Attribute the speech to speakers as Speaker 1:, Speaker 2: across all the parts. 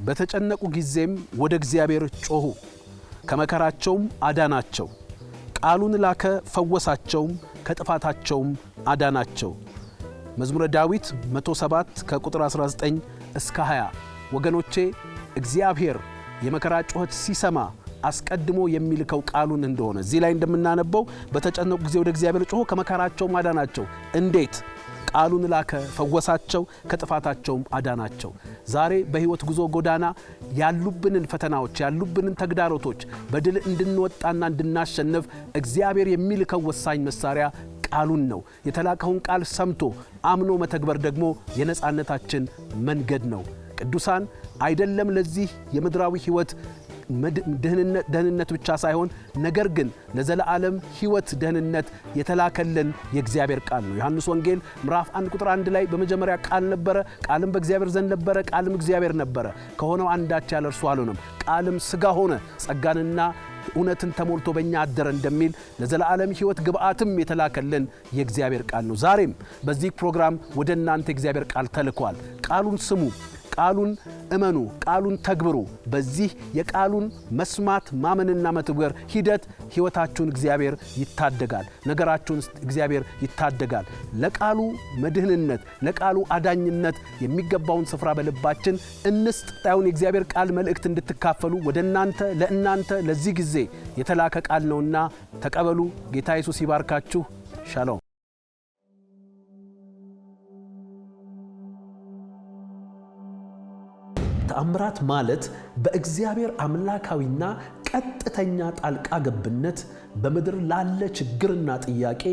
Speaker 1: በተጨነቁ ጊዜም ወደ እግዚአብሔር ጮኹ፣ ከመከራቸውም አዳናቸው። ቃሉን ላከ፣ ፈወሳቸውም፣ ከጥፋታቸውም አዳናቸው። መዝሙረ ዳዊት 107 ከቁጥር 19 እስከ 20። ወገኖቼ እግዚአብሔር የመከራ ጩኸት ሲሰማ አስቀድሞ የሚልከው ቃሉን እንደሆነ እዚህ ላይ እንደምናነበው በተጨነቁ ጊዜ ወደ እግዚአብሔር ጮኹ፣ ከመከራቸውም አዳናቸው። እንዴት? ቃሉን ላከ፣ ፈወሳቸው፣ ከጥፋታቸውም አዳናቸው። ዛሬ በሕይወት ጉዞ ጎዳና ያሉብንን ፈተናዎች ያሉብንን ተግዳሮቶች በድል እንድንወጣና እንድናሸንፍ እግዚአብሔር የሚልከው ወሳኝ መሳሪያ ቃሉን ነው። የተላከውን ቃል ሰምቶ አምኖ መተግበር ደግሞ የነጻነታችን መንገድ ነው። ቅዱሳን አይደለም ለዚህ የምድራዊ ሕይወት ደህንነት ብቻ ሳይሆን ነገር ግን ለዘላለም ሕይወት ደህንነት የተላከልን የእግዚአብሔር ቃል ነው። ዮሐንስ ወንጌል ምዕራፍ 1 ቁጥር 1 ላይ በመጀመሪያ ቃል ነበረ፣ ቃልም በእግዚአብሔር ዘንድ ነበረ፣ ቃልም እግዚአብሔር ነበረ፣ ከሆነው አንዳች ያለ እርሱ አልሆነም፣ ቃልም ሥጋ ሆነ፣ ጸጋንና እውነትን ተሞልቶ በእኛ አደረ እንደሚል ለዘላለም ሕይወት ግብአትም የተላከልን የእግዚአብሔር ቃል ነው። ዛሬም በዚህ ፕሮግራም ወደ እናንተ የእግዚአብሔር ቃል ተልኳል። ቃሉን ስሙ፣ ቃሉን እመኑ፣ ቃሉን ተግብሩ። በዚህ የቃሉን መስማት ማመንና መተግበር ሂደት ሕይወታችሁን እግዚአብሔር ይታደጋል፣ ነገራችሁን እግዚአብሔር ይታደጋል። ለቃሉ መድህንነት ለቃሉ አዳኝነት የሚገባውን ስፍራ በልባችን እንስጥ። ታዩን የእግዚአብሔር ቃል መልእክት እንድትካፈሉ ወደ ለእናንተ ለዚህ ጊዜ የተላከ ቃል ነውና ተቀበሉ። ጌታ ኢየሱስ ይባርካችሁ። ሻሎም። ተአምራት ማለት በእግዚአብሔር አምላካዊና ቀጥተኛ ጣልቃ ገብነት በምድር ላለ ችግርና ጥያቄ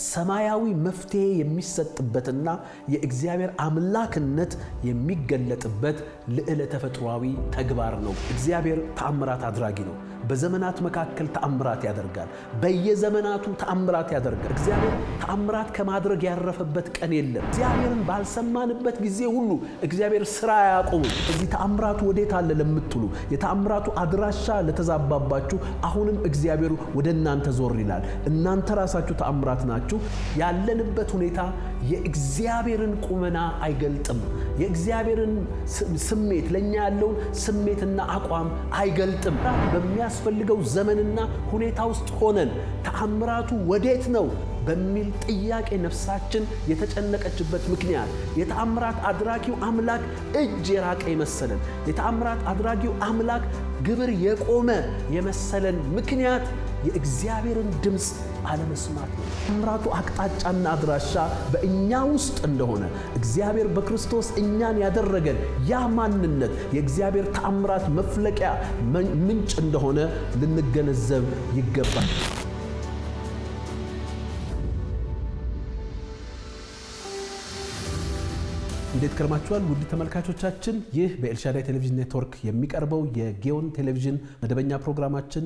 Speaker 1: ሰማያዊ መፍትሄ የሚሰጥበትና የእግዚአብሔር አምላክነት የሚገለጥበት ልዕለ ተፈጥሯዊ ተግባር ነው። እግዚአብሔር ተአምራት አድራጊ ነው። በዘመናት መካከል ተአምራት ያደርጋል። በየዘመናቱ ተአምራት ያደርጋል። እግዚአብሔር ተአምራት ከማድረግ ያረፈበት ቀን የለም። እግዚአብሔርን ባልሰማንበት ጊዜ ሁሉ እግዚአብሔር ሥራ አያቆምም። እዚህ ተአምራቱ ወዴት አለ ለምትሉ የተአምራቱ አድራሻ ለተዛባባችሁ አሁንም እግዚአብሔር ወደ እናንተ ዞር ይላል። እናንተ ራሳችሁ ተአምራት ናችሁ። ያለንበት ሁኔታ የእግዚአብሔርን ቁመና አይገልጥም። የእግዚአብሔርን ስሜት ለኛ ያለውን ስሜትና አቋም አይገልጥም። በሚያስፈልገው ዘመንና ሁኔታ ውስጥ ሆነን ተአምራቱ ወዴት ነው በሚል ጥያቄ ነፍሳችን የተጨነቀችበት ምክንያት የተአምራት አድራጊው አምላክ እጅ የራቀ የመሰለን የተአምራት አድራጊው አምላክ ግብር የቆመ የመሰለን ምክንያት የእግዚአብሔርን ድምፅ አለመስማት ነው። ተአምራቱ አቅጣጫና አድራሻ በእኛ ውስጥ እንደሆነ እግዚአብሔር በክርስቶስ እኛን ያደረገን ያ ማንነት የእግዚአብሔር ተአምራት መፍለቂያ ምንጭ እንደሆነ ልንገነዘብ ይገባል። እንዴት ከርማችኋል ውድ ተመልካቾቻችን? ይህ በኤልሻዳይ ቴሌቪዥን ኔትወርክ የሚቀርበው የጌዮን ቴሌቪዥን መደበኛ ፕሮግራማችን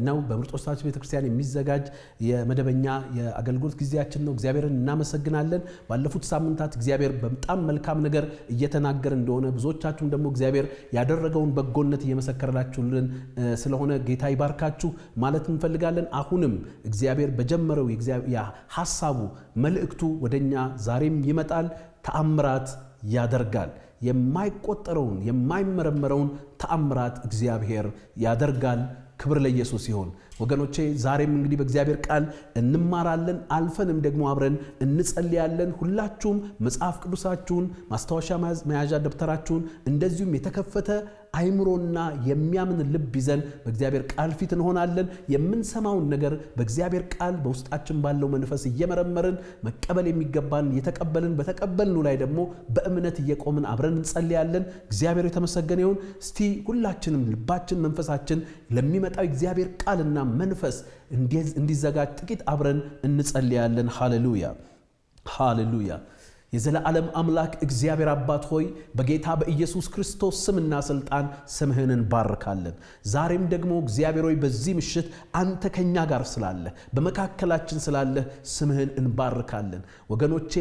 Speaker 1: ነው። በምርጦች ታች ቤተክርስቲያን የሚዘጋጅ የመደበኛ የአገልግሎት ጊዜያችን ነው። እግዚአብሔርን እናመሰግናለን። ባለፉት ሳምንታት እግዚአብሔር በጣም መልካም ነገር እየተናገረ እንደሆነ ብዙዎቻችሁም ደግሞ እግዚአብሔር ያደረገውን በጎነት እየመሰከረላችሁልን ስለሆነ ጌታ ይባርካችሁ ማለት እንፈልጋለን። አሁንም እግዚአብሔር በጀመረው ሐሳቡ መልእክቱ ወደኛ ዛሬም ይመጣል። ተአምራት ያደርጋል። የማይቆጠረውን የማይመረመረውን ተአምራት እግዚአብሔር ያደርጋል። ክብር ለኢየሱስ ይሁን። ወገኖቼ ዛሬም እንግዲህ በእግዚአብሔር ቃል እንማራለን፣ አልፈንም ደግሞ አብረን እንጸልያለን። ሁላችሁም መጽሐፍ ቅዱሳችሁን ማስታወሻ መያዣ ደብተራችሁን እንደዚሁም የተከፈተ አይምሮና የሚያምን ልብ ይዘን በእግዚአብሔር ቃል ፊት እንሆናለን። የምንሰማውን ነገር በእግዚአብሔር ቃል በውስጣችን ባለው መንፈስ እየመረመርን መቀበል የሚገባን የተቀበልን በተቀበልነው ላይ ደግሞ በእምነት እየቆምን አብረን እንጸልያለን። እግዚአብሔር የተመሰገነ ይሁን። እስቲ ሁላችንም ልባችን መንፈሳችን ለሚመጣው እግዚአብሔር ቃልና መንፈስ እንዲዘጋጅ ጥቂት አብረን እንጸልያለን። ሃሌሉያ ሃሌሉያ። የዘላለም አምላክ እግዚአብሔር አባት ሆይ በጌታ በኢየሱስ ክርስቶስ ስምና ስልጣን ስምህን እንባርካለን። ዛሬም ደግሞ እግዚአብሔር ሆይ በዚህ ምሽት አንተ ከኛ ጋር ስላለ በመካከላችን ስላለ ስምህን እንባርካለን። ወገኖቼ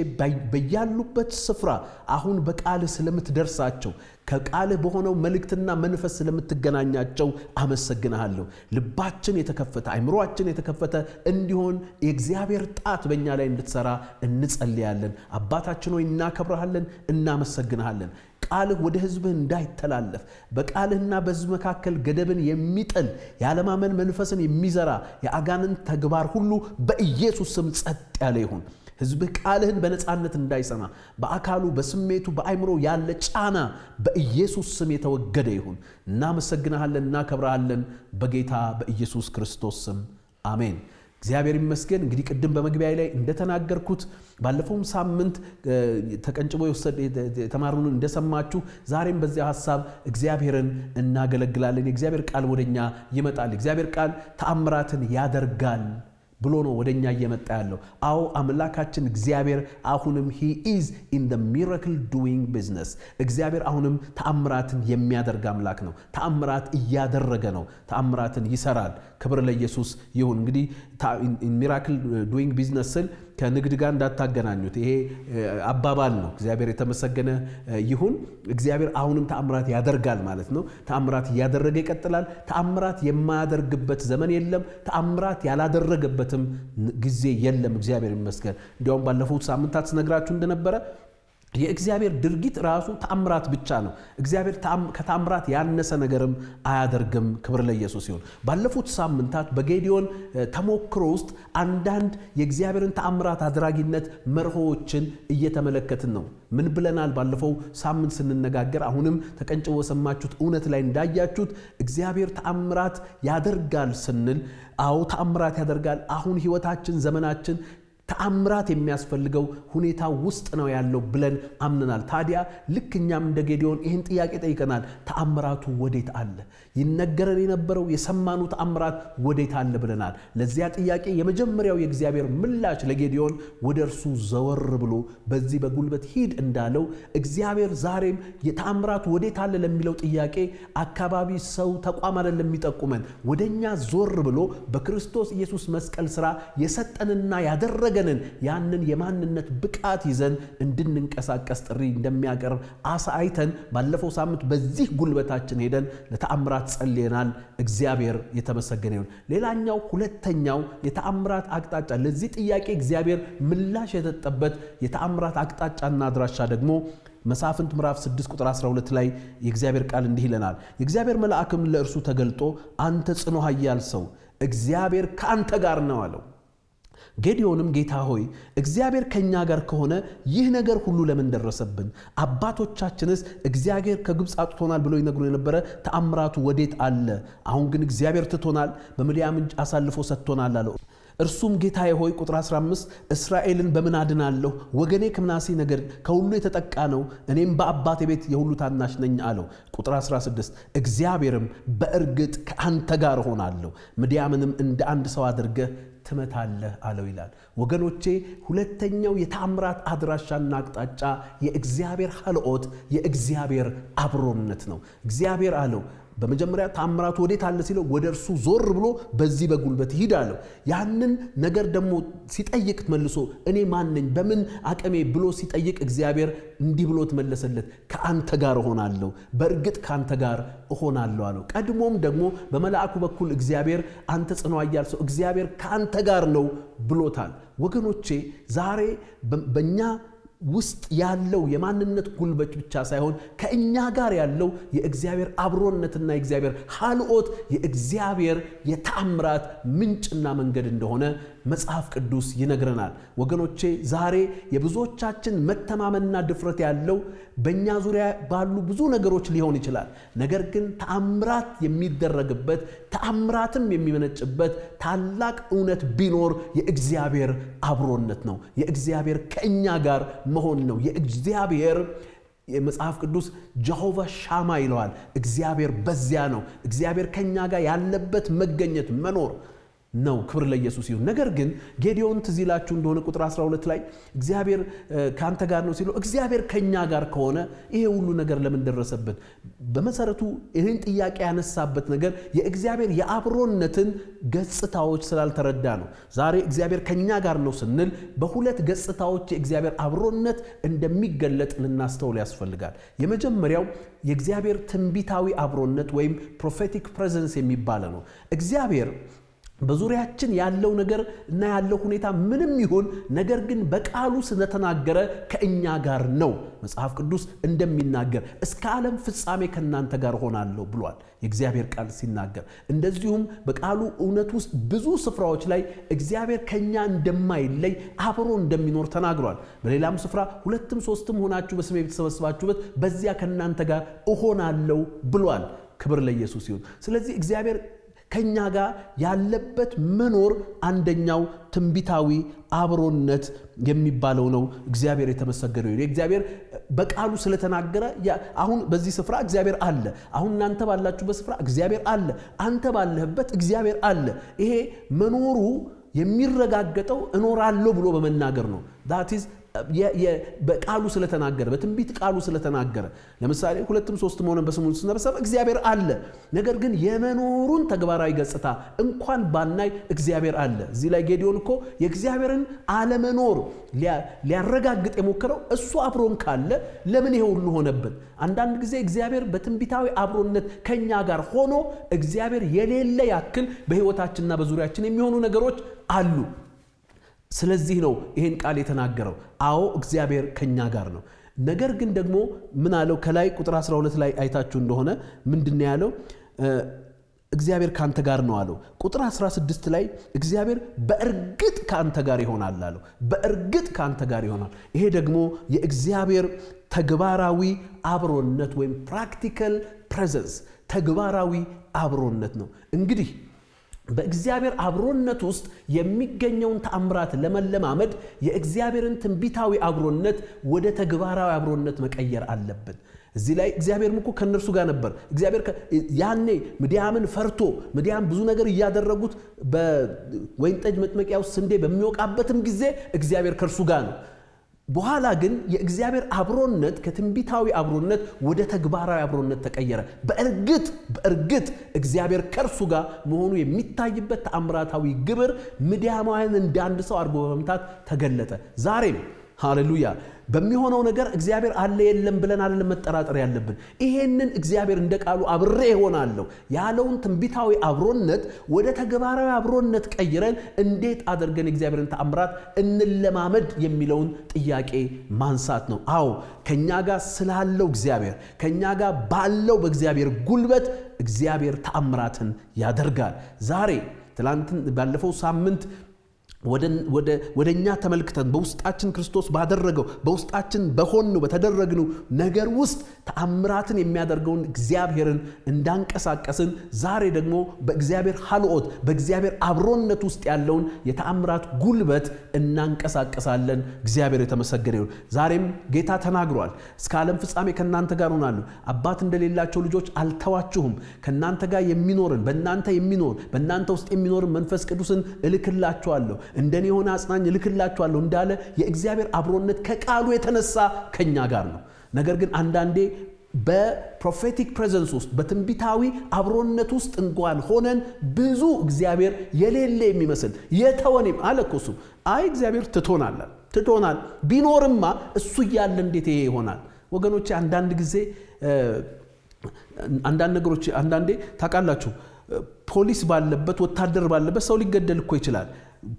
Speaker 1: በያሉበት ስፍራ አሁን በቃል ስለምትደርሳቸው ከቃልህ በሆነው መልእክትና መንፈስ ስለምትገናኛቸው አመሰግናለሁ። ልባችን የተከፈተ አይምሮአችን የተከፈተ እንዲሆን የእግዚአብሔር ጣት በእኛ ላይ እንድትሰራ እንጸልያለን። አባታችን ሆይ እናከብርሃለን፣ እናመሰግንሃለን። ቃልህ ወደ ሕዝብህ እንዳይተላለፍ በቃልህና በሕዝብ መካከል ገደብን የሚጥል ያለማመን መንፈስን የሚዘራ የአጋንንት ተግባር ሁሉ በኢየሱስ ስም ጸጥ ያለ ይሁን። ሕዝብህ ቃልህን በነጻነት እንዳይሰማ በአካሉ በስሜቱ በአይምሮ ያለ ጫና በኢየሱስ ስም የተወገደ ይሁን። እናመሰግንሃለን፣ እናከብርሃለን በጌታ በኢየሱስ ክርስቶስ ስም አሜን። እግዚአብሔር ይመስገን። እንግዲህ ቅድም በመግቢያ ላይ እንደተናገርኩት ባለፈው ሳምንት ተቀንጭቦ የተማሩን እንደሰማችሁ ዛሬም በዚያ ሐሳብ እግዚአብሔርን እናገለግላለን። የእግዚአብሔር ቃል ወደኛ ይመጣል። እግዚአብሔር ቃል ተአምራትን ያደርጋል ብሎ ነው ወደኛ እየመጣ ያለው። አዎ አምላካችን እግዚአብሔር አሁንም he is in the miracle doing business። እግዚአብሔር አሁንም ተአምራትን የሚያደርግ አምላክ ነው። ተአምራት እያደረገ ነው። ተአምራትን ይሰራል። ክብር ለኢየሱስ ይሁን። እንግዲህ miracle doing business ስል ከንግድ ጋር እንዳታገናኙት፣ ይሄ አባባል ነው። እግዚአብሔር የተመሰገነ ይሁን። እግዚአብሔር አሁንም ተአምራት ያደርጋል ማለት ነው። ተአምራት ያደረገ ይቀጥላል። ተአምራት የማያደርግበት ዘመን የለም። ተአምራት ያላደረገበትም ጊዜ የለም። እግዚአብሔር ይመስገን። እንዲያውም ባለፉት ሳምንታት ስነግራችሁ እንደነበረ የእግዚአብሔር ድርጊት ራሱ ተአምራት ብቻ ነው። እግዚአብሔር ከተአምራት ያነሰ ነገርም አያደርግም። ክብር ለኢየሱስ ይሁን። ባለፉት ሳምንታት በጌዲዮን ተሞክሮ ውስጥ አንዳንድ የእግዚአብሔርን ተአምራት አድራጊነት መርሆዎችን እየተመለከትን ነው። ምን ብለናል? ባለፈው ሳምንት ስንነጋገር አሁንም ተቀንጭቦ ሰማችሁት እውነት ላይ እንዳያችሁት እግዚአብሔር ተአምራት ያደርጋል ስንል አዎ ተአምራት ያደርጋል። አሁን ህይወታችን ዘመናችን ተአምራት የሚያስፈልገው ሁኔታ ውስጥ ነው ያለው ብለን አምነናል። ታዲያ ልክኛም እንደ ጌዲዮን ይህን ጥያቄ ጠይቀናል። ተአምራቱ ወዴት አለ? ይነገረን የነበረው የሰማኑ ተአምራት ወዴት አለ ብለናል። ለዚያ ጥያቄ የመጀመሪያው የእግዚአብሔር ምላሽ ለጌዲዮን ወደ እርሱ ዘወር ብሎ በዚህ በጉልበት ሂድ እንዳለው እግዚአብሔር ዛሬም የተአምራቱ ወዴት አለ ለሚለው ጥያቄ አካባቢ ሰው ተቋም አይደለም የሚጠቁመን፣ ወደኛ ዞር ብሎ በክርስቶስ ኢየሱስ መስቀል ሥራ የሰጠንና ያደረገ ያንን የማንነት ብቃት ይዘን እንድንንቀሳቀስ ጥሪ እንደሚያቀርብ አሳይተን ባለፈው ሳምንት በዚህ ጉልበታችን ሄደን ለተአምራት ጸልየናል። እግዚአብሔር የተመሰገነ ይሁን። ሌላኛው ሁለተኛው የተአምራት አቅጣጫ ለዚህ ጥያቄ እግዚአብሔር ምላሽ የሰጠበት የተአምራት አቅጣጫና አድራሻ ደግሞ መሳፍንት ምዕራፍ 6 ቁጥር 12 ላይ የእግዚአብሔር ቃል እንዲህ ይለናል። የእግዚአብሔር መልአክም ለእርሱ ተገልጦ አንተ ጽኑ ኃያል ሰው እግዚአብሔር ካንተ ጋር ነው አለው። ጌዲዮንም ጌታ ሆይ እግዚአብሔር ከኛ ጋር ከሆነ ይህ ነገር ሁሉ ለምን ደረሰብን? አባቶቻችንስ እግዚአብሔር ከግብፅ አጥቶናል ብሎ ይነግሩ የነበረ ተአምራቱ ወዴት አለ? አሁን ግን እግዚአብሔር ትቶናል፣ በምድያም እጅ አሳልፎ ሰጥቶናል አለው። እርሱም ጌታዬ ሆይ ቁጥር 15 እስራኤልን በምን አድናለሁ? ወገኔ ከምናሴ ነገድ ከሁሉ የተጠቃ ነው፣ እኔም በአባቴ ቤት የሁሉ ታናሽ ነኝ አለው። ቁጥር 16 እግዚአብሔርም በእርግጥ ከአንተ ጋር ሆናለሁ፣ ምድያምንም እንደ አንድ ሰው አድርገህ ትመታለህ አለው ይላል። ወገኖቼ ሁለተኛው የተአምራት አድራሻና አቅጣጫ የእግዚአብሔር ኃልኦት የእግዚአብሔር አብሮነት ነው። እግዚአብሔር አለው በመጀመሪያ ተአምራቱ ወዴት አለ ሲለው ወደ እርሱ ዞር ብሎ በዚህ በጉልበት ሂድ አለው። ያንን ነገር ደግሞ ሲጠይቅ መልሶ እኔ ማን ነኝ በምን አቅሜ ብሎ ሲጠይቅ እግዚአብሔር እንዲህ ብሎ ተመለሰለት፣ ከአንተ ጋር እሆናለሁ፣ በእርግጥ ከአንተ ጋር እሆናለሁ አለው። ቀድሞም ደግሞ በመልአኩ በኩል እግዚአብሔር አንተ ጽኑ ኃያል ሰው እግዚአብሔር ከአንተ ጋር ነው ብሎታል። ወገኖቼ ዛሬ በእኛ ውስጥ ያለው የማንነት ጉልበት ብቻ ሳይሆን ከእኛ ጋር ያለው የእግዚአብሔር አብሮነትና የእግዚአብሔር ኃልኦት የእግዚአብሔር የተአምራት ምንጭና መንገድ እንደሆነ መጽሐፍ ቅዱስ ይነግረናል። ወገኖቼ ዛሬ የብዙዎቻችን መተማመንና ድፍረት ያለው በእኛ ዙሪያ ባሉ ብዙ ነገሮች ሊሆን ይችላል። ነገር ግን ተአምራት የሚደረግበት ተአምራትም የሚመነጭበት ታላቅ እውነት ቢኖር የእግዚአብሔር አብሮነት ነው። የእግዚአብሔር ከእኛ ጋር መሆን ነው። የእግዚአብሔር የመጽሐፍ ቅዱስ ጀሆቫ ሻማ ይለዋል። እግዚአብሔር በዚያ ነው። እግዚአብሔር ከኛ ጋር ያለበት መገኘት መኖር ነው። ክብር ለኢየሱስ ይሁን። ነገር ግን ጌዲዮን ትዚላችሁ እንደሆነ ቁጥር 12 ላይ እግዚአብሔር ካንተ ጋር ነው ሲለው እግዚአብሔር ከኛ ጋር ከሆነ ይሄ ሁሉ ነገር ለምን ደረሰበት? በመሰረቱ ይሄን ጥያቄ ያነሳበት ነገር የእግዚአብሔር የአብሮነትን ገጽታዎች ስላልተረዳ ነው። ዛሬ እግዚአብሔር ከኛ ጋር ነው ስንል በሁለት ገጽታዎች የእግዚአብሔር አብሮነት እንደሚገለጥ ልናስተውል ያስፈልጋል። የመጀመሪያው የእግዚአብሔር ትንቢታዊ አብሮነት ወይም ፕሮፌቲክ ፕሬዘንስ የሚባለው ነው። እግዚአብሔር በዙሪያችን ያለው ነገር እና ያለው ሁኔታ ምንም ይሁን ነገር ግን በቃሉ ስለተናገረ ከእኛ ጋር ነው። መጽሐፍ ቅዱስ እንደሚናገር እስከ ዓለም ፍጻሜ ከናንተ ጋር ሆናለሁ ብሏል የእግዚአብሔር ቃል ሲናገር። እንደዚሁም በቃሉ እውነት ውስጥ ብዙ ስፍራዎች ላይ እግዚአብሔር ከኛ እንደማይለይ አብሮ እንደሚኖር ተናግሯል። በሌላም ስፍራ 2ም 3ም ሆናችሁ በስሜ ብትሰበሰባችሁበት በዚያ ከናንተ ጋር እሆናለሁ ብሏል። ክብር ለኢየሱስ ይሁን። ስለዚህ እግዚአብሔር ከኛ ጋር ያለበት መኖር አንደኛው ትንቢታዊ አብሮነት የሚባለው ነው። እግዚአብሔር የተመሰገነው ይሁን። እግዚአብሔር በቃሉ ስለተናገረ አሁን በዚህ ስፍራ እግዚአብሔር አለ። አሁን እናንተ ባላችሁበት ስፍራ እግዚአብሔር አለ። አንተ ባለህበት እግዚአብሔር አለ። ይሄ መኖሩ የሚረጋገጠው እኖራለሁ ብሎ በመናገር ነው። that is በቃሉ ስለተናገረ በትንቢት ቃሉ ስለተናገረ ለምሳሌ 2ም 3ም ሆነን በስሙ ስንሰበሰብ እግዚአብሔር አለ። ነገር ግን የመኖሩን ተግባራዊ ገጽታ እንኳን ባናይ እግዚአብሔር አለ። እዚህ ላይ ጌዲዮን እኮ የእግዚአብሔርን አለመኖር ሊያረጋግጥ የሞከረው እሱ አብሮን ካለ ለምን ይሄ ሁሉ ሆነበት? አንዳንድ ጊዜ እግዚአብሔር በትንቢታዊ አብሮነት ከኛ ጋር ሆኖ እግዚአብሔር የሌለ ያክል በህይወታችንና በዙሪያችን የሚሆኑ ነገሮች አሉ። ስለዚህ ነው ይሄን ቃል የተናገረው። አዎ እግዚአብሔር ከኛ ጋር ነው። ነገር ግን ደግሞ ምን አለው? ከላይ ቁጥር 12 ላይ አይታችሁ እንደሆነ ምንድነው ያለው? እግዚአብሔር ካንተ ጋር ነው አለው። ቁጥር 16 ላይ እግዚአብሔር በእርግጥ ካንተ ጋር ይሆናል አለው። በእርግጥ ካንተ ጋር ይሆናል። ይሄ ደግሞ የእግዚአብሔር ተግባራዊ አብሮነት ወይም ፕራክቲካል ፕሬዘንስ ተግባራዊ አብሮነት ነው። እንግዲህ በእግዚአብሔር አብሮነት ውስጥ የሚገኘውን ተአምራት ለመለማመድ የእግዚአብሔርን ትንቢታዊ አብሮነት ወደ ተግባራዊ አብሮነት መቀየር አለብን። እዚህ ላይ እግዚአብሔር እኮ ከነርሱ ጋር ነበር። እግዚአብሔር ያኔ ምድያምን ፈርቶ ምድያም ብዙ ነገር እያደረጉት በወይን ጠጅ መጥመቂያ ውስጥ ስንዴ በሚወቃበትም ጊዜ እግዚአብሔር ከርሱ ጋር ነው። በኋላ ግን የእግዚአብሔር አብሮነት ከትንቢታዊ አብሮነት ወደ ተግባራዊ አብሮነት ተቀየረ። በእርግጥ እግዚአብሔር ከርሱ ጋር መሆኑ የሚታይበት ተአምራታዊ ግብር ምድያማውያን እንደ አንድ ሰው አድርጎ በመምታት ተገለጠ። ዛሬም ሃሌሉያ በሚሆነው ነገር እግዚአብሔር አለ የለም ብለን አይደለም መጠራጠር ያለብን። ይሄንን እግዚአብሔር እንደ ቃሉ አብሬ እሆናለሁ ያለውን ትንቢታዊ አብሮነት ወደ ተግባራዊ አብሮነት ቀይረን እንዴት አድርገን እግዚአብሔርን ተአምራት እንለማመድ የሚለውን ጥያቄ ማንሳት ነው። አዎ ከኛ ጋር ስላለው እግዚአብሔር ከኛ ጋር ባለው በእግዚአብሔር ጉልበት እግዚአብሔር ተአምራትን ያደርጋል። ዛሬ ባለፈው ሳምንት ወደኛ ተመልክተን በውስጣችን ክርስቶስ ባደረገው በውስጣችን በሆነው በተደረገው ነገር ውስጥ ተአምራትን የሚያደርገውን እግዚአብሔርን እንዳንቀሳቀስን ዛሬ ደግሞ በእግዚአብሔር ሐልኦት በእግዚአብሔር አብሮነት ውስጥ ያለውን የተአምራት ጉልበት እናንቀሳቀሳለን። እግዚአብሔር የተመሰገነ ይሁን። ዛሬም ጌታ ተናግሯል። እስከ ዓለም ፍጻሜ ከናንተ ጋር ሆናለሁ፣ አባት እንደሌላቸው ልጆች አልተዋችሁም፣ ከናንተ ጋር የሚኖርን በእናንተ የሚኖር በእናንተ ውስጥ የሚኖር መንፈስ ቅዱስን እልክላችኋለሁ፣ እንደኔ የሆነ አጽናኝ እልክላችኋለሁ እንዳለ የእግዚአብሔር አብሮነት ከቃሉ የተነሳ ከኛ ጋር ነው። ነገር ግን አንዳንዴ በፕሮፌቲክ ፕሬዘንስ ውስጥ በትንቢታዊ አብሮነት ውስጥ እንኳን ሆነን ብዙ እግዚአብሔር የሌለ የሚመስል የተወንም አለኮሱ እግዚአብሔር ትቶናል ቢኖርማ እሱ ያለ እንዴት ይሄ ይሆናል? ወገኖቼ አንዳንድ ጊዜ አንዳንድ ነገሮች አንዳንዴ ታውቃላችሁ ፖሊስ ባለበት ወታደር ባለበት ሰው ሊገደል እኮ ይችላል።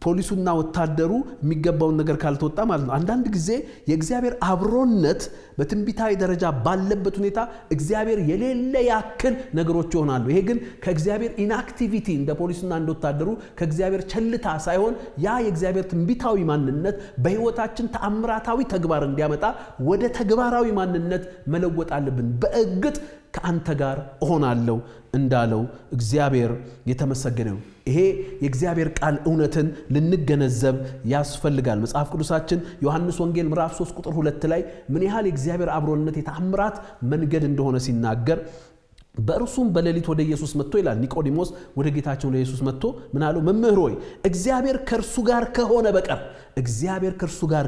Speaker 1: ፖሊሱና ወታደሩ የሚገባውን ነገር ካልተወጣ ማለት ነው። አንዳንድ ጊዜ የእግዚአብሔር አብሮነት በትንቢታዊ ደረጃ ባለበት ሁኔታ እግዚአብሔር የሌለ ያክል ነገሮች ይሆናሉ። ይሄ ግን ከእግዚአብሔር ኢንአክቲቪቲ እንደ ፖሊሱና እንደ ወታደሩ ከእግዚአብሔር ቸልታ ሳይሆን ያ የእግዚአብሔር ትንቢታዊ ማንነት በህይወታችን ተአምራታዊ ተግባር እንዲያመጣ ወደ ተግባራዊ ማንነት መለወጥ አለብን። በእርግጥ ከአንተ ጋር እሆናለሁ እንዳለው እግዚአብሔር የተመሰገነ ነው። ይሄ የእግዚአብሔር ቃል እውነትን ልንገነዘብ ያስፈልጋል። መጽሐፍ ቅዱሳችን ዮሐንስ ወንጌል ምዕራፍ 3 ቁጥር 2 ላይ ምን ያህል የእግዚአብሔር አብሮነት የተአምራት መንገድ እንደሆነ ሲናገር በእርሱም በሌሊት ወደ ኢየሱስ መጥቶ ይላል ኒቆዲሞስ ወደ ጌታቸው ለኢየሱስ መጥቶ ምን አለው? መምህር ሆይ እግዚአብሔር ከእርሱ ጋር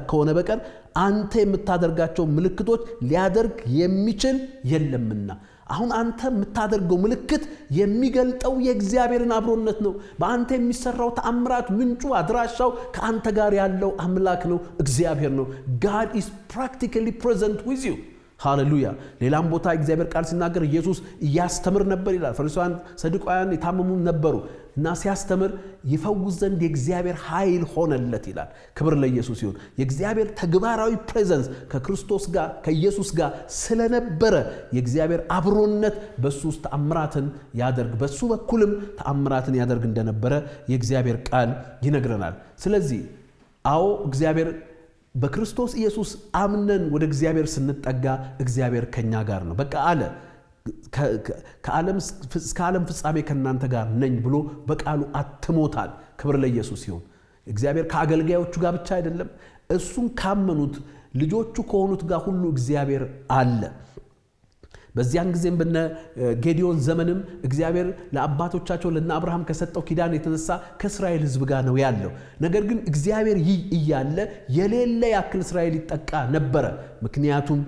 Speaker 1: ከሆነ በቀር አንተ የምታደርጋቸው ምልክቶች ሊያደርግ የሚችል የለምና። አሁን አንተ የምታደርገው ምልክት የሚገልጠው የእግዚአብሔርን አብሮነት ነው። በአንተ የሚሰራው ተአምራት ምንጩ አድራሻው ከአንተ ጋር ያለው አምላክ ነው፣ እግዚአብሔር ነው። God is practically present with you. ሃሌሉያ። ሌላም ቦታ እግዚአብሔር ቃል ሲናገር ኢየሱስ ያስተምር ነበር ይላል። ፈሪሳውያን ሰዱቃውያን የታመሙ ነበሩ እና ሲያስተምር ይፈውስ ዘንድ የእግዚአብሔር ኃይል ሆነለት ይላል። ክብር ለኢየሱስ ይሁን። የእግዚአብሔር ተግባራዊ ፕሬዘንስ ከክርስቶስ ጋር ከኢየሱስ ጋር ስለነበረ የእግዚአብሔር አብሮነት በሱ ውስጥ ተአምራትን ያደርግ በሱ በኩልም ተአምራትን ያደርግ እንደነበረ የእግዚአብሔር ቃል ይነግረናል። ስለዚህ አዎ እግዚአብሔር በክርስቶስ ኢየሱስ አምነን ወደ እግዚአብሔር ስንጠጋ እግዚአብሔር ከኛ ጋር ነው። በቃ አለ ከዓለም ፍጻሜ ከናንተ ጋር ነኝ ብሎ በቃሉ አትሞታል። ክብር ለኢየሱስ ይሁን። እግዚአብሔር ከአገልጋዮቹ ጋር ብቻ አይደለም፣ እሱን ካመኑት ልጆቹ ከሆኑት ጋር ሁሉ እግዚአብሔር አለ። በዚያን ጊዜም በነ ጌዲዮን ዘመንም እግዚአብሔር ለአባቶቻቸው ለነ አብርሃም ከሰጠው ኪዳን የተነሳ ከእስራኤል ሕዝብ ጋር ነው ያለው። ነገር ግን እግዚአብሔር እያለ የሌለ ያክል እስራኤል ይጠቃ ነበረ። ምክንያቱም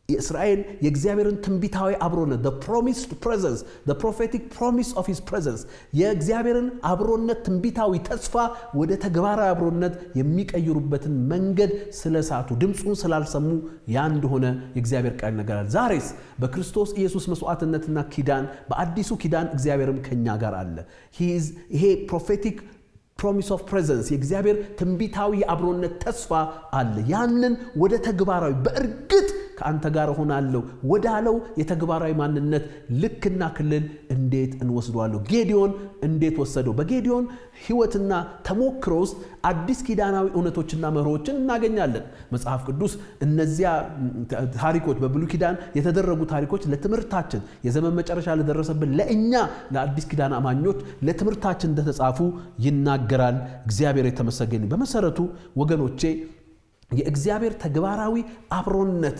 Speaker 1: እስራኤል የእግዚአብሔርን ትንቢታዊ አብሮነት the promised presence the prophetic promise of his presence የእግዚአብሔርን አብሮነት ትንቢታዊ ተስፋ ወደ ተግባራዊ አብሮነት የሚቀይሩበትን መንገድ ስለሳቱ ድምጹን ስላልሰሙ ያ እንደሆነ የእግዚአብሔር ቃል ይነግራል። ዛሬስ በክርስቶስ ኢየሱስ መስዋዕትነትና ኪዳን በአዲሱ ኪዳን እግዚአብሔርም ከኛ ጋር አለ። ይሄ prophetic promise of presence የእግዚአብሔር ትንቢታዊ አብሮነት ተስፋ አለ። ያንን ወደ ተግባራዊ በእርግጥ ከአንተ ጋር ሆናለሁ ወዳለው የተግባራዊ ማንነት ልክና ክልል እንዴት እንወስደዋለሁ? ጌዲዮን እንዴት ወሰደው? በጌዲዮን ሕይወትና ተሞክሮ ውስጥ አዲስ ኪዳናዊ እውነቶችና መርሆችን እናገኛለን። መጽሐፍ ቅዱስ እነዚያ ታሪኮች በብሉይ ኪዳን የተደረጉ ታሪኮች ለትምህርታችን የዘመን መጨረሻ ለደረሰብን ለእኛ ለአዲስ ኪዳን አማኞች ለትምህርታችን እንደተጻፉ ይናገራል። እግዚአብሔር የተመሰገነ። በመሰረቱ ወገኖቼ የእግዚአብሔር ተግባራዊ አብሮነት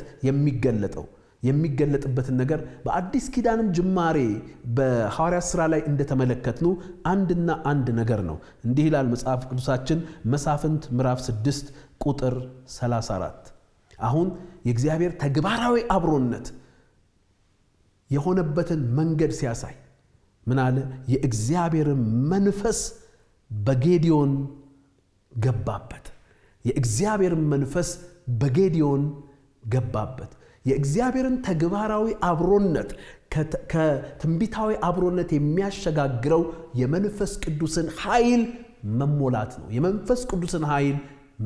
Speaker 1: የሚገለጥበትን ነገር በአዲስ ኪዳንም ጅማሬ በሐዋርያት ሥራ ላይ እንደተመለከትነው አንድ ነገር ነው። እንዲህ ይላል መጽሐፍ ቅዱሳችን መሳፍንት ምዕራፍ 6 ቁጥር 34 አሁን የእግዚአብሔር ተግባራዊ አብሮነት የሆነበትን መንገድ ሲያሳይ ምን አለ? የእግዚአብሔር መንፈስ በጌዲዮን ገባበት። የእግዚአብሔር መንፈስ በጌዲዮን ገባበት። የእግዚአብሔርን ተግባራዊ አብሮነት ከትንቢታዊ አብሮነት የሚያሸጋግረው የመንፈስ ቅዱስን ኃይል መሞላት ነው። የመንፈስ ቅዱስን ኃይል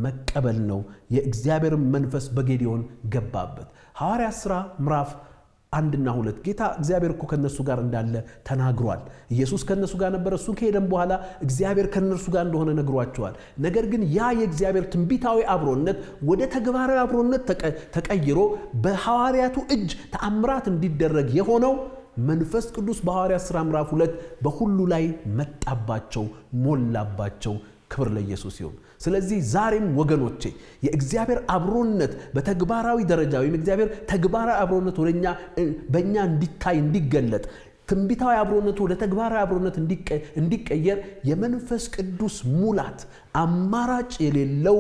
Speaker 1: መቀበል ነው። የእግዚአብሔር መንፈስ በጌዲዮን ገባበት። ሐዋርያት ሥራ ምዕራፍ 1-2 ጌታ እግዚአብሔር እኮ ከነሱ ጋር እንዳለ ተናግሯል። ኢየሱስ ከነሱ ጋር ነበር። እሱ ከሄደም በኋላ እግዚአብሔር ከነሱ ጋር እንደሆነ ነግሯቸዋል። ነገር ግን ያ የእግዚአብሔር ትንቢታዊ አብሮነት ወደ ተግባራዊ አብሮነት ተቀይሮ በሐዋርያቱ እጅ ተአምራት እንዲደረግ የሆነው መንፈስ ቅዱስ በሐዋርያት ሥራ ምዕራፍ 2 በሁሉ ላይ መጣባቸው፣ ሞላባቸው። ክብር ለኢየሱስ ይሁን። ስለዚህ ዛሬም ወገኖቼ የእግዚአብሔር አብሮነት በተግባራዊ ደረጃ ወይም እግዚአብሔር ተግባራዊ አብሮነት ወደኛ በእኛ እንዲታይ እንዲገለጥ ትንቢታዊ አብሮነት ወደ ተግባራዊ አብሮነት እንዲቀየር የመንፈስ ቅዱስ ሙላት አማራጭ የሌለው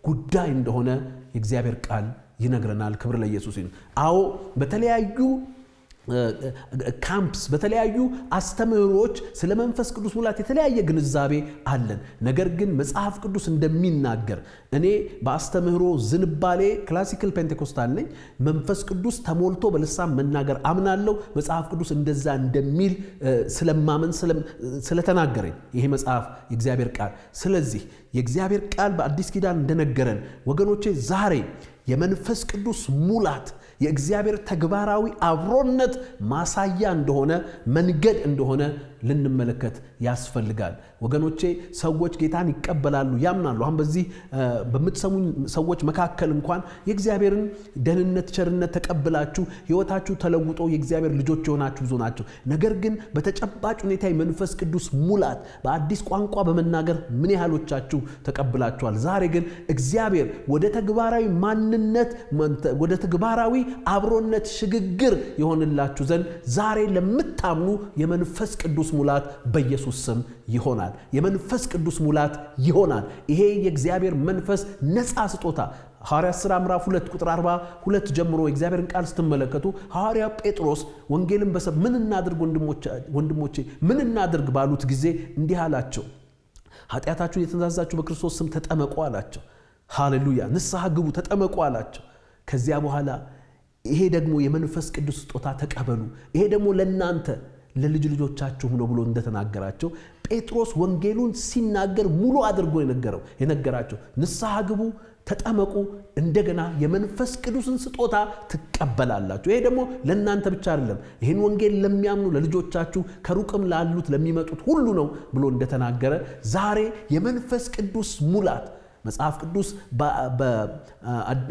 Speaker 1: ጉዳይ እንደሆነ የእግዚአብሔር ቃል ይነግረናል። ክብር ለኢየሱስ ይሁን። አዎ በተለያዩ ካምፕስ በተለያዩ አስተምህሮች ስለ መንፈስ ቅዱስ ሙላት የተለያየ ግንዛቤ አለን። ነገር ግን መጽሐፍ ቅዱስ እንደሚናገር እኔ በአስተምህሮ ዝንባሌ ክላሲካል ፔንቴኮስታል ነኝ። መንፈስ ቅዱስ ተሞልቶ በልሳን መናገር አምናለሁ። መጽሐፍ ቅዱስ እንደዛ እንደሚል ስለማመን ስለተናገረኝ ይሄ መጽሐፍ የእግዚአብሔር ቃል። ስለዚህ የእግዚአብሔር ቃል በአዲስ ኪዳን እንደነገረን ወገኖቼ ዛሬ የመንፈስ ቅዱስ ሙላት የእግዚአብሔር ተግባራዊ አብሮነት ማሳያ እንደሆነ መንገድ እንደሆነ ልንመለከት ያስፈልጋል። ወገኖቼ ሰዎች ጌታን ይቀበላሉ ያምናሉ። አሁን በዚህ በምትሰሙኝ ሰዎች መካከል እንኳን የእግዚአብሔርን ደህንነት ቸርነት ተቀብላችሁ ሕይወታችሁ ተለውጦ የእግዚአብሔር ልጆች የሆናችሁ ብዙ ናቸው። ነገር ግን በተጨባጭ ሁኔታ የመንፈስ ቅዱስ ሙላት በአዲስ ቋንቋ በመናገር ምን ያህሎቻችሁ ተቀብላችኋል? ዛሬ ግን እግዚአብሔር ወደ ተግባራዊ ማንነት ወደ ተግባራዊ አብሮነት ሽግግር ይሆንላችሁ ዘንድ ዛሬ ለምታምኑ የመንፈስ ቅዱስ ሙላት በኢየሱስ ስም ይሆናል። የመንፈስ ቅዱስ ሙላት ይሆናል። ይሄ የእግዚአብሔር መንፈስ ነፃ ስጦታ ሐዋርያት ሥራ ምዕራፍ 2 ቁጥር 42 ጀምሮ የእግዚአብሔርን ቃል ስትመለከቱ ሐዋርያው ጴጥሮስ ወንጌልን ምን እናድርግ ወንድሞቼ ምን እናድርግ ባሉት ጊዜ እንዲህ አላቸው፣ ኃጢአታችሁን የተናዛችሁ በክርስቶስ ስም ተጠመቁ አላቸው። ሃሌሉያ! ንስሐ ግቡ ተጠመቁ አላቸው። ከዚያ በኋላ ይሄ ደግሞ የመንፈስ ቅዱስ ስጦታ ተቀበሉ፣ ይሄ ደግሞ ለእናንተ ለልጅ ልጆቻችሁ ነው ብሎ እንደተናገራቸው ጴጥሮስ ወንጌሉን ሲናገር ሙሉ አድርጎ የነገራቸው ንስሐ ግቡ ተጠመቁ፣ እንደገና የመንፈስ ቅዱስን ስጦታ ትቀበላላችሁ። ይሄ ደግሞ ለእናንተ ብቻ አይደለም፣ ይህን ወንጌል ለሚያምኑ ለልጆቻችሁ ከሩቅም ላሉት ለሚመጡት ሁሉ ነው ብሎ እንደተናገረ ዛሬ የመንፈስ ቅዱስ ሙላት መጽሐፍ ቅዱስ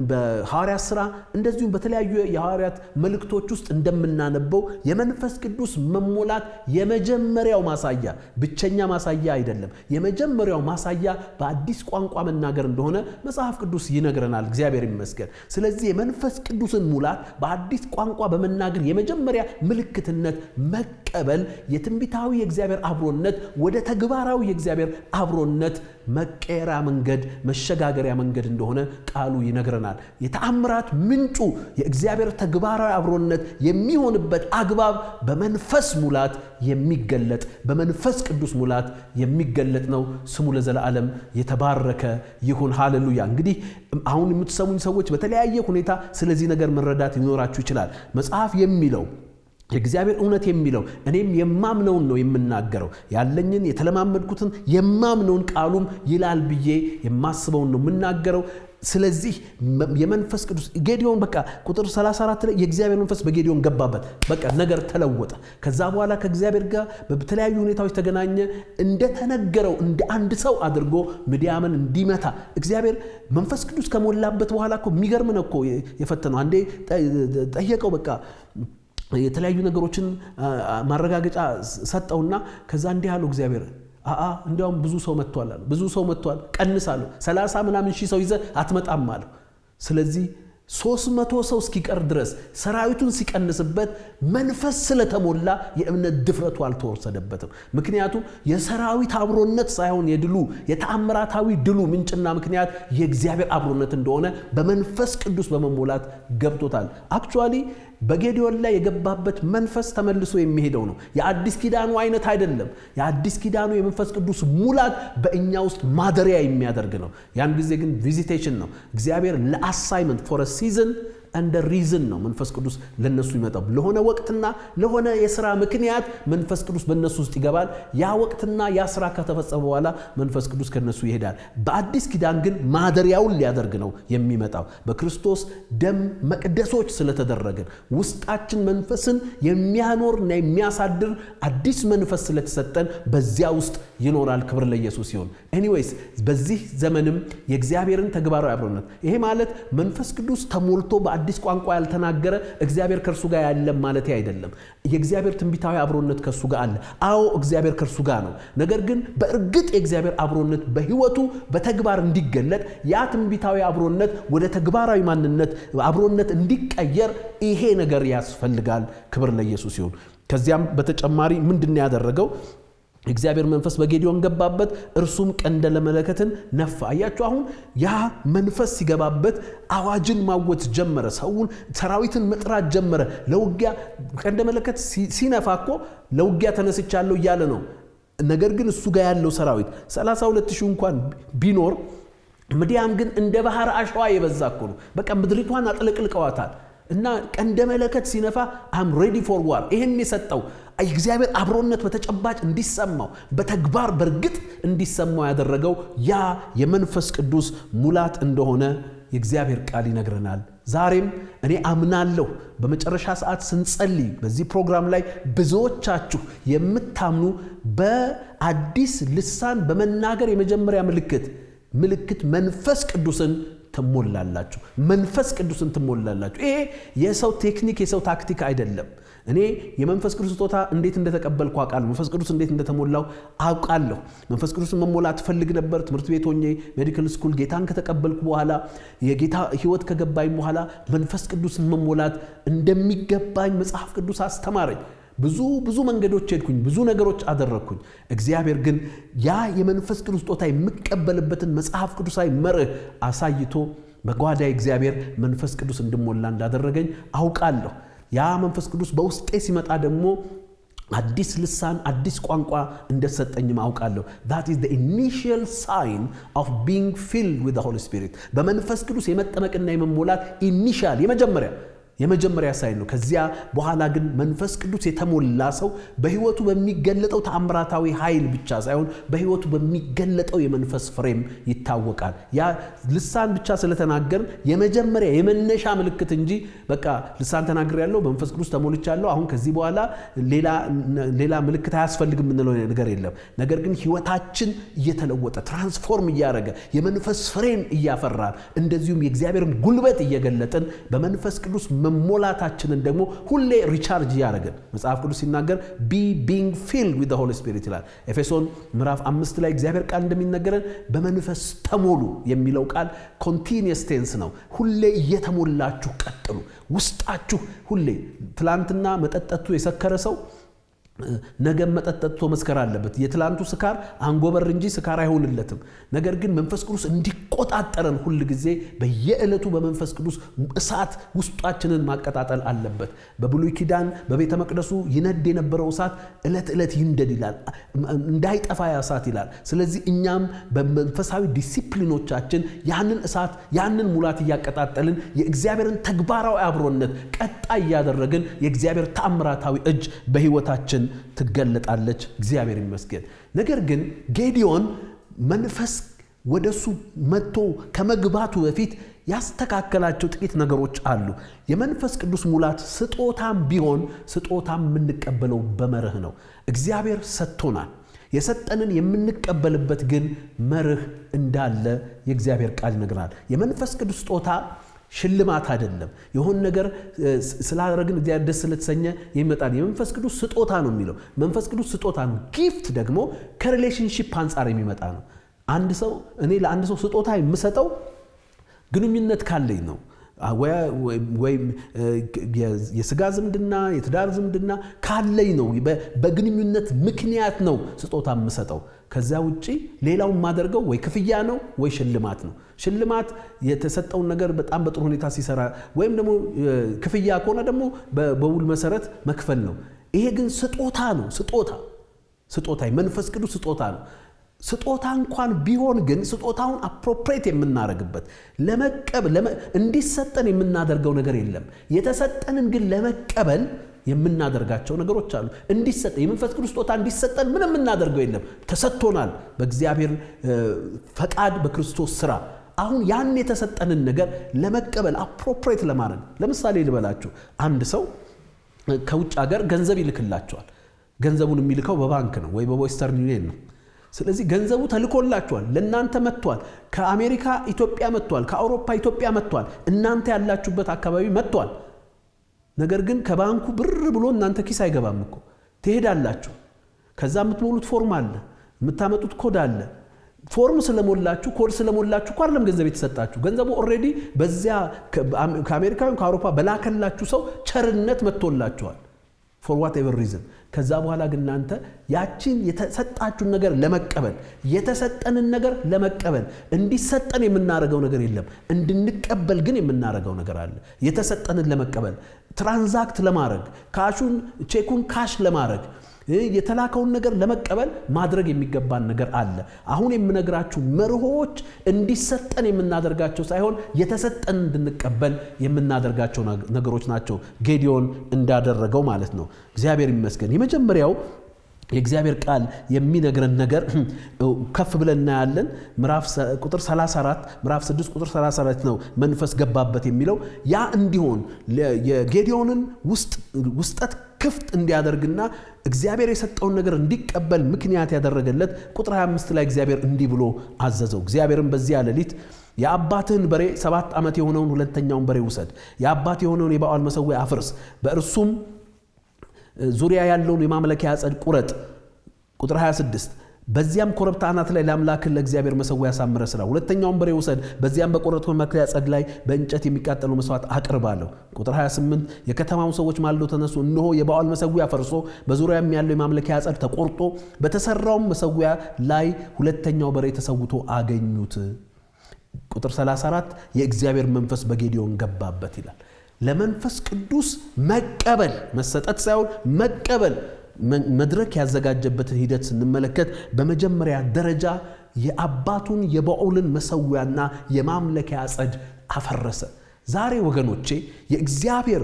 Speaker 1: በሐዋርያት ሥራ እንደዚሁም በተለያዩ የሐዋርያት መልእክቶች ውስጥ እንደምናነበው የመንፈስ ቅዱስ መሞላት የመጀመሪያው ማሳያ ብቸኛ ማሳያ አይደለም። የመጀመሪያው ማሳያ በአዲስ ቋንቋ መናገር እንደሆነ መጽሐፍ ቅዱስ ይነግረናል። እግዚአብሔር ይመስገን። ስለዚህ የመንፈስ ቅዱስን ሙላት በአዲስ ቋንቋ በመናገር የመጀመሪያ ምልክትነት መቀበል የትንቢታዊ የእግዚአብሔር አብሮነት ወደ ተግባራዊ የእግዚአብሔር አብሮነት መቀየሪያ መንገድ መሸጋገሪያ መንገድ እንደሆነ ቃሉ ይነግረናል። የተአምራት ምንጩ የእግዚአብሔር ተግባራዊ አብሮነት የሚሆንበት አግባብ በመንፈስ ሙላት የሚገለጥ በመንፈስ ቅዱስ ሙላት የሚገለጥ ነው። ስሙ ለዘላለም የተባረከ ይሁን። ሃሌሉያ። እንግዲህ አሁን የምትሰሙኝ ሰዎች በተለያየ ሁኔታ ስለዚህ ነገር መረዳት ይኖራችሁ ይችላል። መጽሐፍ የሚለው የእግዚአብሔር እውነት የሚለው እኔም የማምነውን ነው የምናገረው፣ ያለኝን የተለማመድኩትን የማምነውን ቃሉም ይላል ብዬ የማስበውን ነው የምናገረው። ስለዚህ የመንፈስ ቅዱስ ጌዲዮን በቃ ቁጥር 34 ላይ የእግዚአብሔር መንፈስ በጌዲዮን ገባበት። በቃ ነገር ተለወጠ። ከዛ በኋላ ከእግዚአብሔር ጋር በተለያዩ ሁኔታዎች ተገናኘ። እንደተነገረው እንደ አንድ ሰው አድርጎ ምድያምን እንዲመታ እግዚአብሔር መንፈስ ቅዱስ ከሞላበት በኋላ እኮ የሚገርም ነው እኮ የፈተነው። አንዴ ጠየቀው በቃ የተለያዩ ነገሮችን ማረጋገጫ ሰጠውና ከዛ እንዲህ አለው እግዚአብሔር እንዲያውም ብዙ ሰው መጥቷል አለ። ብዙ ሰው መጥቷል ቀንሳለሁ 30 ምናምን ሺህ ሰው ይዘህ አትመጣም አለው። ስለዚህ 300 ሰው እስኪቀር ድረስ ሰራዊቱን ሲቀንስበት መንፈስ ስለተሞላ የእምነት ድፍረቱ አልተወሰደበትም። ምክንያቱም የሰራዊት አብሮነት ሳይሆን የድሉ የተአምራታዊ ድሉ ምንጭና ምክንያት የእግዚአብሔር አብሮነት እንደሆነ በመንፈስ ቅዱስ በመሞላት ገብቶታል። አክቹአሊ በጌዲዮን ላይ የገባበት መንፈስ ተመልሶ የሚሄደው ነው። የአዲስ ኪዳኑ አይነት አይደለም። የአዲስ ኪዳኑ የመንፈስ ቅዱስ ሙላት በእኛ ውስጥ ማደሪያ የሚያደርግ ነው። ያን ጊዜ ግን ቪዚቴሽን ነው። እግዚአብሔር ለአሳይመንት ፎር a season and a reason ነው መንፈስ ቅዱስ ለነሱ ይመጣው። ለሆነ ወቅትና ለሆነ የሥራ ምክንያት መንፈስ ቅዱስ በእነሱ ውስጥ ይገባል። ያ ወቅትና ያ ሥራ ከተፈጸመ በኋላ መንፈስ ቅዱስ ከነሱ ይሄዳል። በአዲስ ኪዳን ግን ማደሪያውን ሊያደርግ ነው የሚመጣው። በክርስቶስ ደም መቅደሶች ስለተደረገን ውስጣችን መንፈስን የሚያኖርና የሚያሳድር አዲስ መንፈስ ስለተሰጠን በዚያ ውስጥ ይኖራል። ክብር ለኢየሱስ ይሁን። ኤኒዌይስ በዚህ ዘመንም የእግዚአብሔርን ተግባራዊ አብሮነት ይሄ ማለት መንፈስ ቅዱስ ተሞልቶ አዲስ ቋንቋ ያልተናገረ እግዚአብሔር ከርሱ ጋር ያለ ማለት አይደለም። የእግዚአብሔር ትንቢታዊ አብሮነት ከርሱ ጋር አለ። አዎ እግዚአብሔር ከርሱ ጋር ነው። ነገር ግን በእርግጥ የእግዚአብሔር አብሮነት በህይወቱ በተግባር እንዲገለጥ ያ ትንቢታዊ አብሮነት ወደ ተግባራዊ ማንነት አብሮነት እንዲቀየር ይሄ ነገር ያስፈልጋል። ክብር ለኢየሱስ ይሁን። ከዚያም በተጨማሪ ምንድነው ያደረገው? እግዚአብሔር መንፈስ በጌዲዮን ገባበት፣ እርሱም ቀንደ መለከትን ነፋ። አያችሁ አሁን ያ መንፈስ ሲገባበት አዋጅን ማወጅ ጀመረ። ሰውን ሰራዊትን መጥራት ጀመረ። ለውጊያ ቀንደ መለከት ሲነፋኮ ለውጊያ ተነስቻለሁ እያለ ነው። ነገር ግን እሱ ጋር ያለው ሰራዊት 32,000 እንኳን ቢኖር ምድያም ግን እንደ ባህር አሸዋ የበዛ እኮ ነው። በቃ ምድሪቷን አጥለቅልቀዋታል። እና ቀንደ መለከት ሲነፋ አም ሬዲ ፎር ዋር ይሄን የሰጠው እግዚአብሔር አብሮነት በተጨባጭ እንዲሰማው በተግባር በርግጥ እንዲሰማው ያደረገው ያ የመንፈስ ቅዱስ ሙላት እንደሆነ የእግዚአብሔር ቃል ይነግረናል። ዛሬም እኔ አምናለሁ በመጨረሻ ሰዓት ስንጸልይ በዚህ ፕሮግራም ላይ ብዙዎቻችሁ የምታምኑ በአዲስ ልሳን በመናገር የመጀመሪያ ምልክት መንፈስ ቅዱስን ትሞላላችሁ። መንፈስ ቅዱስን ትሞላላችሁ። ይሄ የሰው ቴክኒክ የሰው ታክቲክ አይደለም። እኔ የመንፈስ ቅዱስ ስጦታ እንዴት እንደተቀበልኩ አውቃለሁ። መንፈስ ቅዱስ እንዴት እንደተሞላው አውቃለሁ። መንፈስ ቅዱስን መሞላት ፈልግ ነበር። ትምህርት ቤት ሆኜ ሜዲካል ስኩል ጌታን ከተቀበልኩ በኋላ የጌታ ሕይወት ከገባኝ በኋላ መንፈስ ቅዱስን መሞላት እንደሚገባኝ መጽሐፍ ቅዱስ አስተማረኝ። ብዙ መንገዶች ሄድኩኝ፣ ብዙ ነገሮች አደረኩኝ። እግዚአብሔር ግን ያ የመንፈስ ቅዱስ ስጦታ የምቀበልበትን መጽሐፍ ቅዱሳዊ መርህ አሳይቶ በጓዳዬ እግዚአብሔር መንፈስ ቅዱስ እንድሞላ እንዳደረገኝ አውቃለሁ። ያ መንፈስ ቅዱስ በውስጤ ሲመጣ ደግሞ አዲስ ልሳን አዲስ ቋንቋ እንደሰጠኝም አውቃለሁ። that is the initial sign of being filled with the Holy Spirit። በመንፈስ ቅዱስ የመጠመቅና የመሞላት ኢኒሻል የመጀመሪያ ሳይን ነው። ከዚያ በኋላ ግን መንፈስ ቅዱስ የተሞላ ሰው በህይወቱ በሚገለጠው ተአምራታዊ ኃይል ብቻ ሳይሆን በህይወቱ በሚገለጠው የመንፈስ ፍሬም ይታወቃል። ያ ልሳን ብቻ ስለተናገር የመጀመሪያ የመነሻ ምልክት እንጂ በቃ ልሳን ተናግሬያለሁ በመንፈስ ቅዱስ ተሞልቻለሁ አሁን ከዚህ በኋላ ሌላ ምልክት አያስፈልግም እንለው ነገር የለም። ነገር ግን ህይወታችን እየተለወጠ ትራንስፎርም እያደረገ የመንፈስ ፍሬም እያፈራን እንደዚሁም የእግዚአብሔርን ጉልበት እየገለጥን በመንፈስ ቅዱስ መሞላታችንን ደግሞ ሁሌ ሪቻርጅ ያደርገን መጽሐፍ ቅዱስ ሲናገር being filled with the Holy Spirit ይላል። ኤፌሶን ምዕራፍ 5 ላይ እግዚአብሔር ቃል እንደሚነገረን በመንፈስ ተሞሉ የሚለው ቃል continuous tense ነው። ሁሌ እየተሞላችሁ ቀጥሉ። ውስጣችሁ ሁሌ ትላንትና መጠጠቱ የሰከረ ሰው ነገ መጠጠቶ መስከር አለበት። የትላንቱ ስካር አንጎበር እንጂ ስካር አይሆንለትም። ነገር ግን መንፈስ ቅዱስ እንዲቆጣጠረን ሁሉ ጊዜ በየዕለቱ በመንፈስ ቅዱስ እሳት ውስጣችንን ማቀጣጠል አለበት። በብሉይ ኪዳን በቤተ መቅደሱ ይነድ የነበረው እሳት ዕለት ይንደድ ይላል፣ እንዳይጠፋ ያሳት ይላል። ስለዚህ እኛም በመንፈሳዊ ዲሲፕሊኖቻችን ያንን እሳት ያንን ሙላት ያቀጣጠልን የእግዚአብሔርን ተግባራዊ አብሮነት ቀጣይ ያደረግን የእግዚአብሔር ተአምራታዊ እጅ በህይወታችን ትገለጣለች። እግዚአብሔር ይመስገን። ነገር ግን ጌዲዮን መንፈስ ወደሱ መጥቶ ከመግባቱ በፊት ያስተካከላቸው ጥቂት ነገሮች አሉ። የመንፈስ ቅዱስ ሙላት ስጦታም ቢሆን ስጦታም የምንቀበለው በመርህ ነው። እግዚአብሔር ሰጥቶናል። የሰጠንን የምንቀበልበት ግን መርህ እንዳለ የእግዚአብሔር ቃል ይነግራል። የመንፈስ ቅዱስ ስጦታ ሽልማት አይደለም። የሆነ ነገር ስላደረግን እግዚአብሔር ደስ ስለተሰኘ ይመጣል። የመንፈስ ቅዱስ ስጦታ ነው የሚለው። መንፈስ ቅዱስ ስጦታ ነው። ጊፍት ደግሞ ከሪሌሽንሺፕ አንፃር የሚመጣ ነው። አንድ ሰው እኔ ለአንድ ሰው ስጦታ የምሰጠው ግንኙነት ካለኝ ነው። ወይ የስጋ ዝምድና የትዳር ዝምድና ካለኝ ነው። በግንኙነት ምክንያት ነው ስጦታ የምሰጠው። ከዛ ውጪ ሌላው ማደርገው ወይ ክፍያ ነው ወይ ሽልማት ነው። ሽልማት የተሰጠውን ነገር በጣም በጥሩ ሁኔታ ሲሰራ ወይም ደግሞ ክፍያ ከሆነ ደግሞ በውል መሰረት መክፈል ነው። ይሄ ግን ስጦታ ነው። ስጦታ መንፈስ ቅዱስ ስጦታ ነው። ስጦታ እንኳን ቢሆን ግን ስጦታውን አፕሮፕሪየት የምናደርግበት ለመቀበል እንዲሰጠን የምናደርገው ነገር የለም። የተሰጠንን ግን ለመቀበል የምናደርጋቸው ነገሮች አሉ። እንዲሰጠን የመንፈስ ቅዱስ ስጦታ እንዲሰጠን ምንም የምናደርገው የለም። ተሰጥቶናል በእግዚአብሔር ፈቃድ በክርስቶስ ሥራ። አሁን ያን የተሰጠንን ነገር ለመቀበል አፕሮፕሪየት ለማድረግ ለምሳሌ ልበላችሁ፣ አንድ ሰው ከውጭ ሀገር ገንዘብ ይልክላቸዋል። ገንዘቡን የሚልከው በባንክ ነው ወይ በዌስተርን ዩኒየን ነው። ስለዚህ ገንዘቡ ተልኮላችኋል፣ ለእናንተ መጥቷል። ከአሜሪካ ኢትዮጵያ መጥቷል፣ ከአውሮፓ ኢትዮጵያ መጥቷል፣ እናንተ ያላችሁበት አካባቢ መጥቷል። ነገር ግን ከባንኩ ብር ብሎ እናንተ ኪስ አይገባም እኮ። ትሄዳላችሁ፣ ከዛ የምትሞሉት ፎርም አለ፣ የምታመጡት ኮድ አለ። ፎርም ስለሞላችሁ ኮድ ስለሞላችሁ እኮ አይደለም ገንዘብ የተሰጣችሁ። ገንዘቡ ኦልሬዲ በዚያ ከአሜሪካ ወይም ከአውሮፓ በላከላችሁ ሰው ቸርነት መጥቶላችኋል for whatever reason። ከዛ በኋላ ግን እናንተ ያቺን የተሰጣችሁን ነገር ለመቀበል የተሰጠንን ነገር ለመቀበል እንዲሰጠን የምናደርገው ነገር የለም። እንድንቀበል ግን የምናደርገው ነገር አለ። የተሰጠንን ለመቀበል ትራንዛክት ለማድረግ ቼኩን ካሽ ለማድረግ የተላከውን ነገር ለመቀበል ማድረግ የሚገባን ነገር አለ። አሁን የምነግራችሁ መርሆች እንዲሰጠን የምናደርጋቸው ሳይሆን የተሰጠን እንድንቀበል የምናደርጋቸው ነገሮች ናቸው። ጌዲዮን እንዳደረገው ማለት ነው። እግዚአብሔር ይመስገን። የመጀመሪያው የእግዚአብሔር ቃል የሚነግረን ነገር ከፍ ብለን እናያለን። ምዕራፍ ቁጥር 34 ምዕራፍ 6 ቁጥር 34 ነው መንፈስ ገባበት የሚለው። ያ እንዲሆን የጌዲዮንን ውስጠት ክፍት እንዲያደርግና እግዚአብሔር የሰጠውን ነገር እንዲቀበል ምክንያት ያደረገለት ቁጥር 25 ላይ እግዚአብሔር እንዲህ ብሎ አዘዘው። እግዚአብሔርም በዚያ ሌሊት የአባትህን በሬ 7 ዓመት የሆነውን ሁለተኛውን በሬ ውሰድ፣ የአባት የሆነውን የበዓል መሠዊያ አፍርስ፣ በእርሱም ዙሪያ ያለውን የማምለኪያ ዐፀድ ቁረጥ። ቁጥር 26 በዚያም ኮረብታ አናት ላይ ለአምላክህ ለእግዚአብሔር መሠዊያ አሳምረህ ሥራ። ሁለተኛውን በሬ ውሰድ፣ በዚያም በቆረጥኸው ማምለኪያ ዐፀድ ላይ በእንጨት የሚቃጠለው መሥዋዕት አቅርብ አለው። ቁጥር 28 የከተማው ሰዎች ማልደው ተነሱ፣ እነሆ የበዓል መሠዊያ ፈርሶ በዙሪያም ያለው የማምለኪያ ዐፀድ ተቆርጦ በተሰራው መሠዊያ ላይ ሁለተኛው በሬ ተሰውቶ አገኙት። ቁጥር 34 የእግዚአብሔር መንፈስ በጌዲዮን ገባበት ይላል። ለመንፈስ ቅዱስ መቀበል መሰጠት ሳይሆን መቀበል መድረክ ያዘጋጀበትን ሂደት ስንመለከት በመጀመሪያ ደረጃ የአባቱን የበዓልን መሠዊያና የማምለኪያ ዐፀድ አፈረሰ። ዛሬ ወገኖቼ የእግዚአብሔር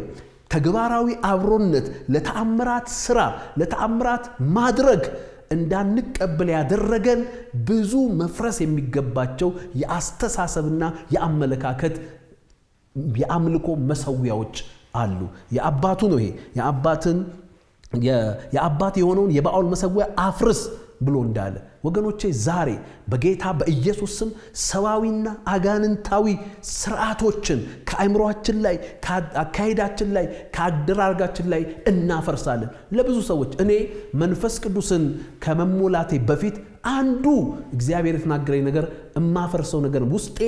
Speaker 1: ተግባራዊ አብሮነት ለተአምራት ሥራ ለተአምራት ማድረግ እንዳንቀበል ያደረገን ብዙ መፍረስ የሚገባቸው የአስተሳሰብና የአመለካከት የአምልኮ መሠዊያዎች አሉ። የአባቱ ነው ይሄ የአባት የሆነውን የበዓል መሠዊያ አፍርስ ብሎ እንዳለ ወገኖቼ ዛሬ በጌታ በኢየሱስ ስም ሰዋዊና አጋንንታዊ ስርዓቶችን ከአእምሮአችን ላይ ከአካሄዳችን ላይ ከአደራረጋችን ላይ እናፈርሳለን። ለብዙ ሰዎች እኔ መንፈስ ቅዱስን ከመሞላቴ በፊት አንዱ እግዚአብሔር የተናገረኝ ነገር እማፈርሰው ነገር ውስጤ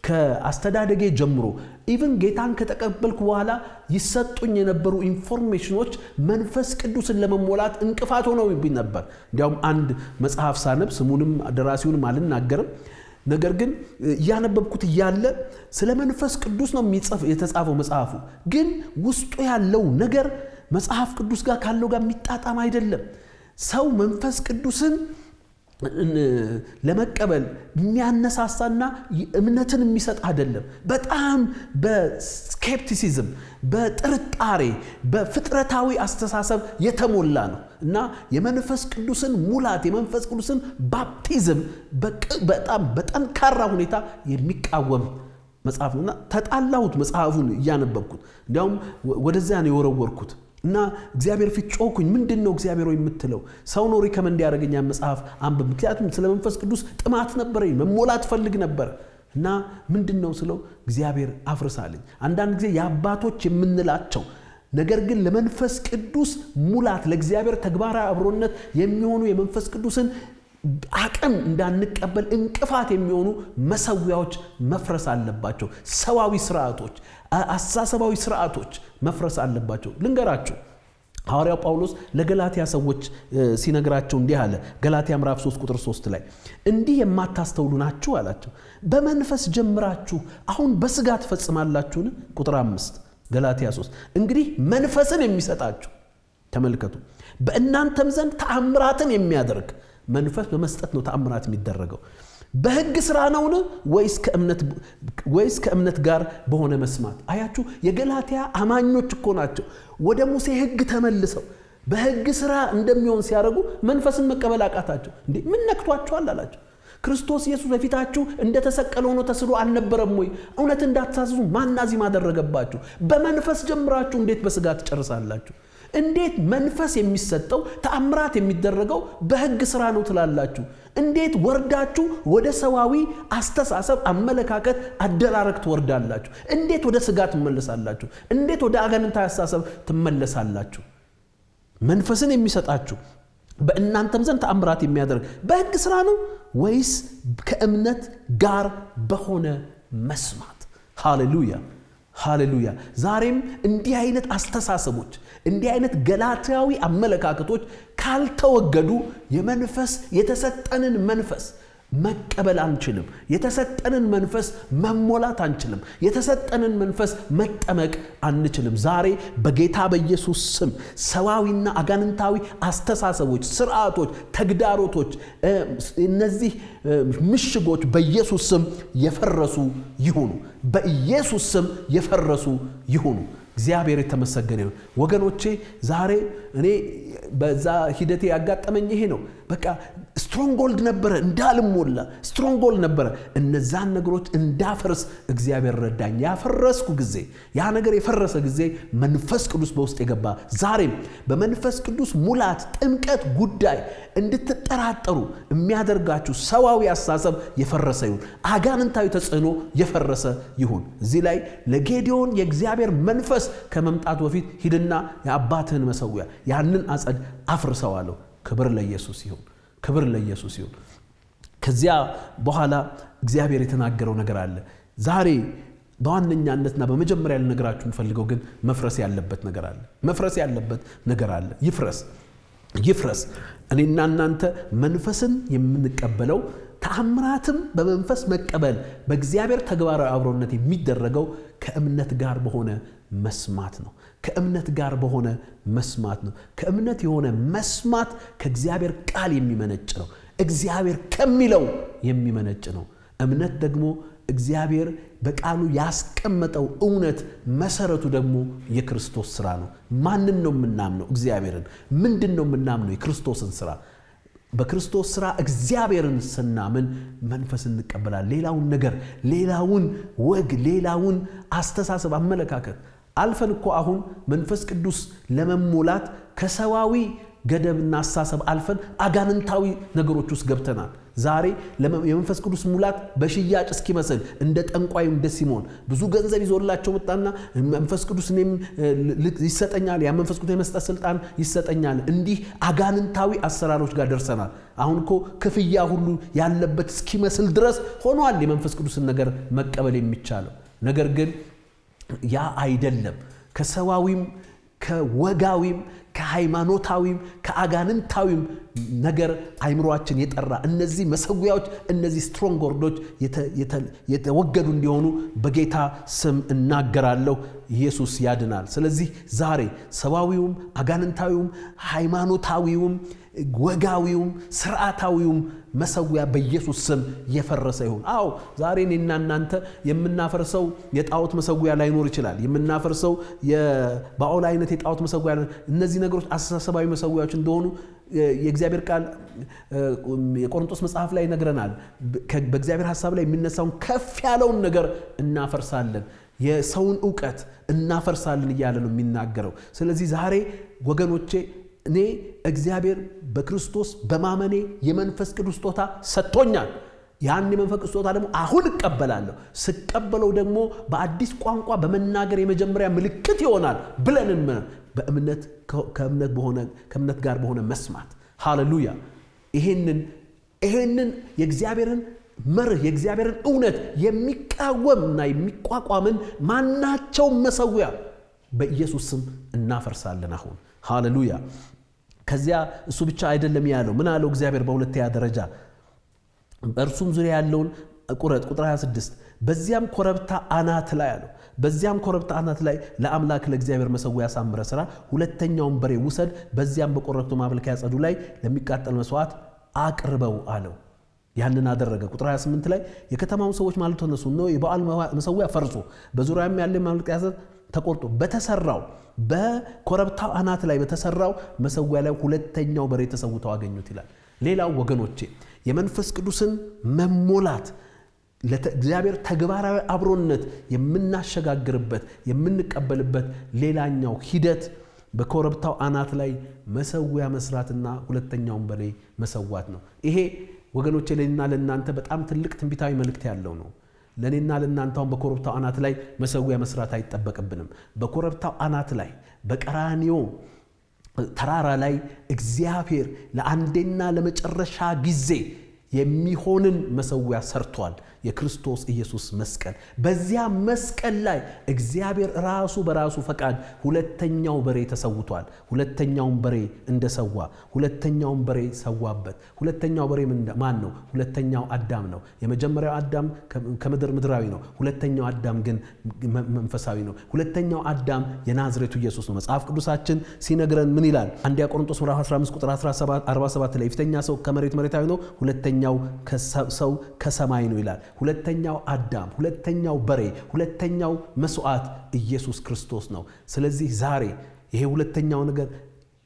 Speaker 1: ከአስተዳደጌ ጀምሮ ኢቭን ጌታን ከተቀበልኩ በኋላ ይሰጡኝ የነበሩ ኢንፎርሜሽኖች መንፈስ ቅዱስን ለመሞላት እንቅፋት ሆነውብኝ ነበር። እንዲያውም አንድ መጽሐፍ ሳነብ ስሙንም ደራሲውንም አልናገርም፣ ነገር ግን ያነበብኩት እያለ ስለ መንፈስ ቅዱስ ነው የተጻፈው መጽሐፉ፣ ግን ውስጡ ያለው ነገር መጽሐፍ ቅዱስ ጋር ካለው ጋር የሚጣጣም አይደለም። ሰው መንፈስ ቅዱስን ለመቀበል የሚያነሳሳና እምነትን የሚሰጥ አይደለም። በጣም በስኬፕቲሲዝም በጥርጣሬ በፍጥረታዊ አስተሳሰብ የተሞላ ነው እና የመንፈስ ቅዱስን ሙላት የመንፈስ ቅዱስን ባፕቲዝም በጣም በጠንካራ ሁኔታ የሚቃወም መጽሐፍ ነውና ተጣላሁት። መጽሐፉን እያነበብኩት እንዲያውም ወደዚያ ነው የወረወርኩት እና እግዚአብሔር ፊት ጮኩኝ። ምንድነው እግዚአብሔር ሆይ የምትለው? ሰው ነው ሪከመንድ ያደረገኝ መጽሐፍ አንብብ። ምክንያቱም ስለ መንፈስ ቅዱስ ጥማት ነበረኝ፣ መሞላት ፈልግ ነበር እና ምንድነው ስለው እግዚአብሔር አፍርሳለኝ። አንዳንድ ጊዜ የአባቶች የምንላቸው ነገር ግን ለመንፈስ ቅዱስ ሙላት ለእግዚአብሔር ተግባራዊ አብሮነት የሚሆኑ የመንፈስ ቅዱስን አቅም እንዳንቀበል እንቅፋት የሚሆኑ መሠዊያዎች መፍረስ አለባቸው። ሰዋዊ ስርዓቶች አሳሰባዊ ስርዓቶች መፍረስ አለባቸው። ልንገራችሁ ሐዋርያው ጳውሎስ ለገላትያ ሰዎች ሲነግራቸው እንዲህ አለ። ገላትያ ምዕራፍ 3 ቁጥር 3 ላይ እንዲህ የማታስተውሉ ናችሁ አላቸው። በመንፈስ ጀምራችሁ አሁን በሥጋ ትፈጽማላችሁን? ቁጥር 5 ገላትያ 3 እንግዲህ መንፈስን የሚሰጣችሁ ተመልከቱ፣ በእናንተም ዘንድ ተአምራትን የሚያደርግ መንፈስ በመስጠት ነው ተአምራት የሚደረገው። በሕግ ሥራ ነውን ወይስ ከእምነት ጋር በሆነ መስማት? አያችሁ የገላትያ አማኞች እኮ ናቸው ወደ ሙሴ ሕግ ተመልሰው በሕግ ሥራ እንደሚሆን ሲያደርጉ መንፈስን መቀበል አቃታቸው። እንዴ ምን ነክቷቸዋል አላቸው። ክርስቶስ ኢየሱስ በፊታችሁ እንደተሰቀለ ሆኖ ተስሎ አልነበረም ወይ? እውነት እንዳትሳስሱ ማናዚም አደረገባችሁ? በመንፈስ ጀምራችሁ እንዴት በሥጋ ትጨርሳላችሁ? እንዴት መንፈስ የሚሰጠው ተአምራት የሚደረገው በሕግ ሥራ ነው ትላላችሁ? እንዴት ወርዳችሁ ወደ ሰዋዊ አስተሳሰብ አመለካከት አደራረግ ትወርዳላችሁ? እንዴት ወደ ሥጋ ትመለሳላችሁ? እንዴት ወደ አጋንንታዊ አስተሳሰብ ትመለሳላችሁ? መንፈስን የሚሰጣችሁ በእናንተም ዘንድ ተአምራት የሚያደርግ በሕግ ሥራ ነው ወይስ ከእምነት ጋር በሆነ መስማት? ሃሌሉያ ሃሌሉያ። ዛሬም እንዲህ አይነት አስተሳሰቦች እንዲህ አይነት ገላትያዊ አመለካከቶች ካልተወገዱ የመንፈስ የተሰጠንን መንፈስ መቀበል አንችልም። የተሰጠንን መንፈስ መሞላት አንችልም። የተሰጠንን መንፈስ መጠመቅ አንችልም። ዛሬ በጌታ በኢየሱስ ስም ሰዋዊና አጋንንታዊ አስተሳሰቦች፣ ስርዓቶች፣ ተግዳሮቶች እነዚህ ምሽጎች በኢየሱስ ስም የፈረሱ ይሁኑ። በኢየሱስ ስም የፈረሱ ይሁኑ። እግዚአብሔር የተመሰገነ ይሁን። ወገኖቼ ዛሬ እኔ በዛ ሂደቴ ያጋጠመኝ ይሄ ነው። በቃ ስትሮንግሆልድ ነበረ እንዳልሞላ ስትሮንግሆልድ ነበረ። እነዛን ነገሮች እንዳፈርስ እግዚአብሔር ረዳኝ። ያፈረስኩ ጊዜ ያ ነገር የፈረሰ ጊዜ መንፈስ ቅዱስ በውስጥ የገባ ዛሬም በመንፈስ ቅዱስ ሙላት ጥምቀት ጉዳይ እንድትጠራጠሩ የሚያደርጋችሁ ሰዋዊ አስተሳሰብ የፈረሰ ይሁን። አጋንንታዊ ተጽዕኖ የፈረሰ ይሁን። እዚህ ላይ ለጌዲዮን የእግዚአብሔር መንፈስ ከመምጣቱ በፊት ሂድና የአባትህን መሠዊያ ያንን አጸድ አፍርሰዋለሁ። ክብር ለኢየሱስ ይሁን። ክብር ለኢየሱስ ይሁን። ከዚያ በኋላ እግዚአብሔር የተናገረው ነገር አለ። ዛሬ በዋነኛነትና በመጀመሪያ ልነግራችሁ የምፈልገው ግን መፍረስ ያለበት ነገር አለ። መፍረስ ያለበት ነገር አለ። ይፍረስ። እኔና እናንተ መንፈስን የምንቀበለው ተአምራትም በመንፈስ መቀበል በእግዚአብሔር ተግባራዊ አብሮነት የሚደረገው ከእምነት ጋር በሆነ መስማት ነው። ከእምነት ጋር በሆነ መስማት ነው። ከእምነት የሆነ መስማት ከእግዚአብሔር ቃል የሚመነጭ ነው። እግዚአብሔር ከሚለው የሚመነጭ ነው። እምነት ደግሞ እግዚአብሔር በቃሉ ያስቀመጠው እውነት መሰረቱ ደግሞ የክርስቶስ ሥራ ነው። ማንን ነው የምናምነው? እግዚአብሔርን። ምንድን ነው የምናምነው? የክርስቶስን ሥራ። በክርስቶስ ሥራ እግዚአብሔርን ስናምን መንፈስ እንቀበላለን። ሌላውን ነገር፣ ሌላውን ወግ፣ ሌላውን አስተሳሰብ፣ አመለካከት አልፈን እኮ አሁን መንፈስ ቅዱስ ለመሞላት ከሰዋዊ ገደብና አስተሳሰብ አልፈን አጋንንታዊ ነገሮች ውስጥ ገብተናል። ዛሬ የመንፈስ ቅዱስ ሙላት በሽያጭ እስኪመስል እንደ ጠንቋይ እንደ ሲሞን ብዙ ገንዘብ ይዞላቸው መጣና መንፈስ ቅዱስ እኔም ይሰጠኛል፣ ያ መንፈስ ቅዱስ የመስጠት ስልጣን ይሰጠኛል። እንዲህ አጋንንታዊ አሰራሮች ጋር ደርሰናል። አሁን እኮ ክፍያ ሁሉ ያለበት እስኪመስል ድረስ ሆኗል የመንፈስ ቅዱስን ነገር መቀበል የሚቻለው። ነገር ግን ያ አይደለም። ከሰዋዊም ከወጋዊም ከሃይማኖታዊም ከአጋንንታዊም ነገር አይምሮአችን የጠራ እነዚህ መሰዊያዎች እነዚህ ስትሮንግሆልዶች የተወገዱ እንዲሆኑ በጌታ ስም እናገራለሁ። ኢየሱስ ያድናል። ስለዚህ ዛሬ ሰዋዊውም አጋንንታዊውም ሃይማኖታዊውም ወጋዊውም ስርዓታዊውም መሰዊያ በኢየሱስ ስም የፈረሰ ይሁን። አዎ ዛሬ እኔና እናንተ የምናፈርሰው የጣዖት መሰዊያ ላይኖር ይችላል። የምናፈርሰው የባኦል አይነት የጣዖት መሰዊያ፣ እነዚህ ነገሮች አስተሳሰባዊ መሰዊያዎች እንደሆኑ የእግዚአብሔር ቃል የቆሮንቶስ መጽሐፍ ላይ ይነግረናል። በእግዚአብሔር ሐሳብ ላይ የሚነሳውን ከፍ ያለውን ነገር እናፈርሳለን፣ የሰውን ዕውቀት እናፈርሳለን እያለ ነው የሚናገረው። ስለዚህ ዛሬ ወገኖቼ እኔ እግዚአብሔር በክርስቶስ በማመኔ የመንፈስ ቅዱስ ስጦታ ሰጥቶኛል። ያን የመንፈስ ቅዱስ ስጦታ ደግሞ አሁን እቀበላለሁ። ስቀበለው ደግሞ በአዲስ ቋንቋ በመናገር የመጀመሪያ ምልክት ይሆናል ብለን በእምነት ከእምነት ጋር በሆነ መስማት። ሃሌሉያ። ይሄንን የእግዚአብሔርን መርህ የእግዚአብሔርን እውነት የሚቃወምና የሚቋቋምን ማናቸውም መሰዊያ በኢየሱስ ስም እናፈርሳለን አሁን። ሃሌሉያ። ከዚያ እሱ ብቻ አይደለም ያለው። ምን አለው እግዚአብሔር? በሁለተኛ ደረጃ በእርሱም ዙሪያ ያለውን ቁረጥ። ቁጥር 26 በዚያም ኮረብታ አናት ላይ አለው። በዚያም ኮረብታ አናት ላይ ለአምላክ ለእግዚአብሔር መሰዊያ ሳምረ ስራ፣ ሁለተኛውን በሬ ውሰድ፣ በዚያም በቆረብቱ ማምለኪያ ጸዱ ላይ ለሚቃጠል መስዋዕት አቅርበው አለው። ያንን አደረገ። ቁጥር 28 ላይ የከተማውን ሰዎች ማለት ተነሱ፣ ነው የበዓል መሰዊያ ፈርሶ በዙሪያም ያለ ማምለኪያ ጸድ ተቆርጦ በተሰራው በኮረብታው አናት ላይ በተሰራው መሰዊያ ላይ ሁለተኛው በሬ ተሰውተው አገኙት ይላል። ሌላው ወገኖቼ የመንፈስ ቅዱስን መሞላት ለእግዚአብሔር ተግባራዊ አብሮነት የምናሸጋግርበት የምንቀበልበት ሌላኛው ሂደት በኮረብታው አናት ላይ መሰዊያ መስራትና ሁለተኛውን በሬ መሰዋት ነው። ይሄ ወገኖቼ ለእኔና ለእናንተ በጣም ትልቅ ትንቢታዊ መልእክት ያለው ነው። ለእኔና ለእናንተው በኮረብታው አናት ላይ መሰዊያ መስራት አይጠበቅብንም። በኮረብታው አናት ላይ በቀራንዮ ተራራ ላይ እግዚአብሔር ለአንዴና ለመጨረሻ ጊዜ የሚሆንን መሰዊያ ሰርቷል። የክርስቶስ ኢየሱስ መስቀል። በዚያ መስቀል ላይ እግዚአብሔር ራሱ በራሱ ፈቃድ ሁለተኛው በሬ ተሰውቷል። ሁለተኛውን በሬ እንደሰዋ ሁለተኛውን በሬ ሰዋበት። ሁለተኛው በሬ ማን ነው? ሁለተኛው አዳም ነው። የመጀመሪያው አዳም ከምድር ምድራዊ ነው። ሁለተኛው አዳም ግን መንፈሳዊ ነው። ሁለተኛው አዳም የናዝሬቱ ኢየሱስ ነው። መጽሐፍ ቅዱሳችን ሲነግረን ምን ይላል? አንደኛ ቆሮንቶስ ምዕራፍ 15 ቁጥር 47 ላይ ፊተኛ ሰው ከመሬት መሬታዊ ነው፣ ሁለተኛ አንደኛው ሰው ከሰማይ ነው ይላል። ሁለተኛው አዳም፣ ሁለተኛው በሬ፣ ሁለተኛው መስዋዕት ኢየሱስ ክርስቶስ ነው። ስለዚህ ዛሬ ይሄ ሁለተኛው ነገር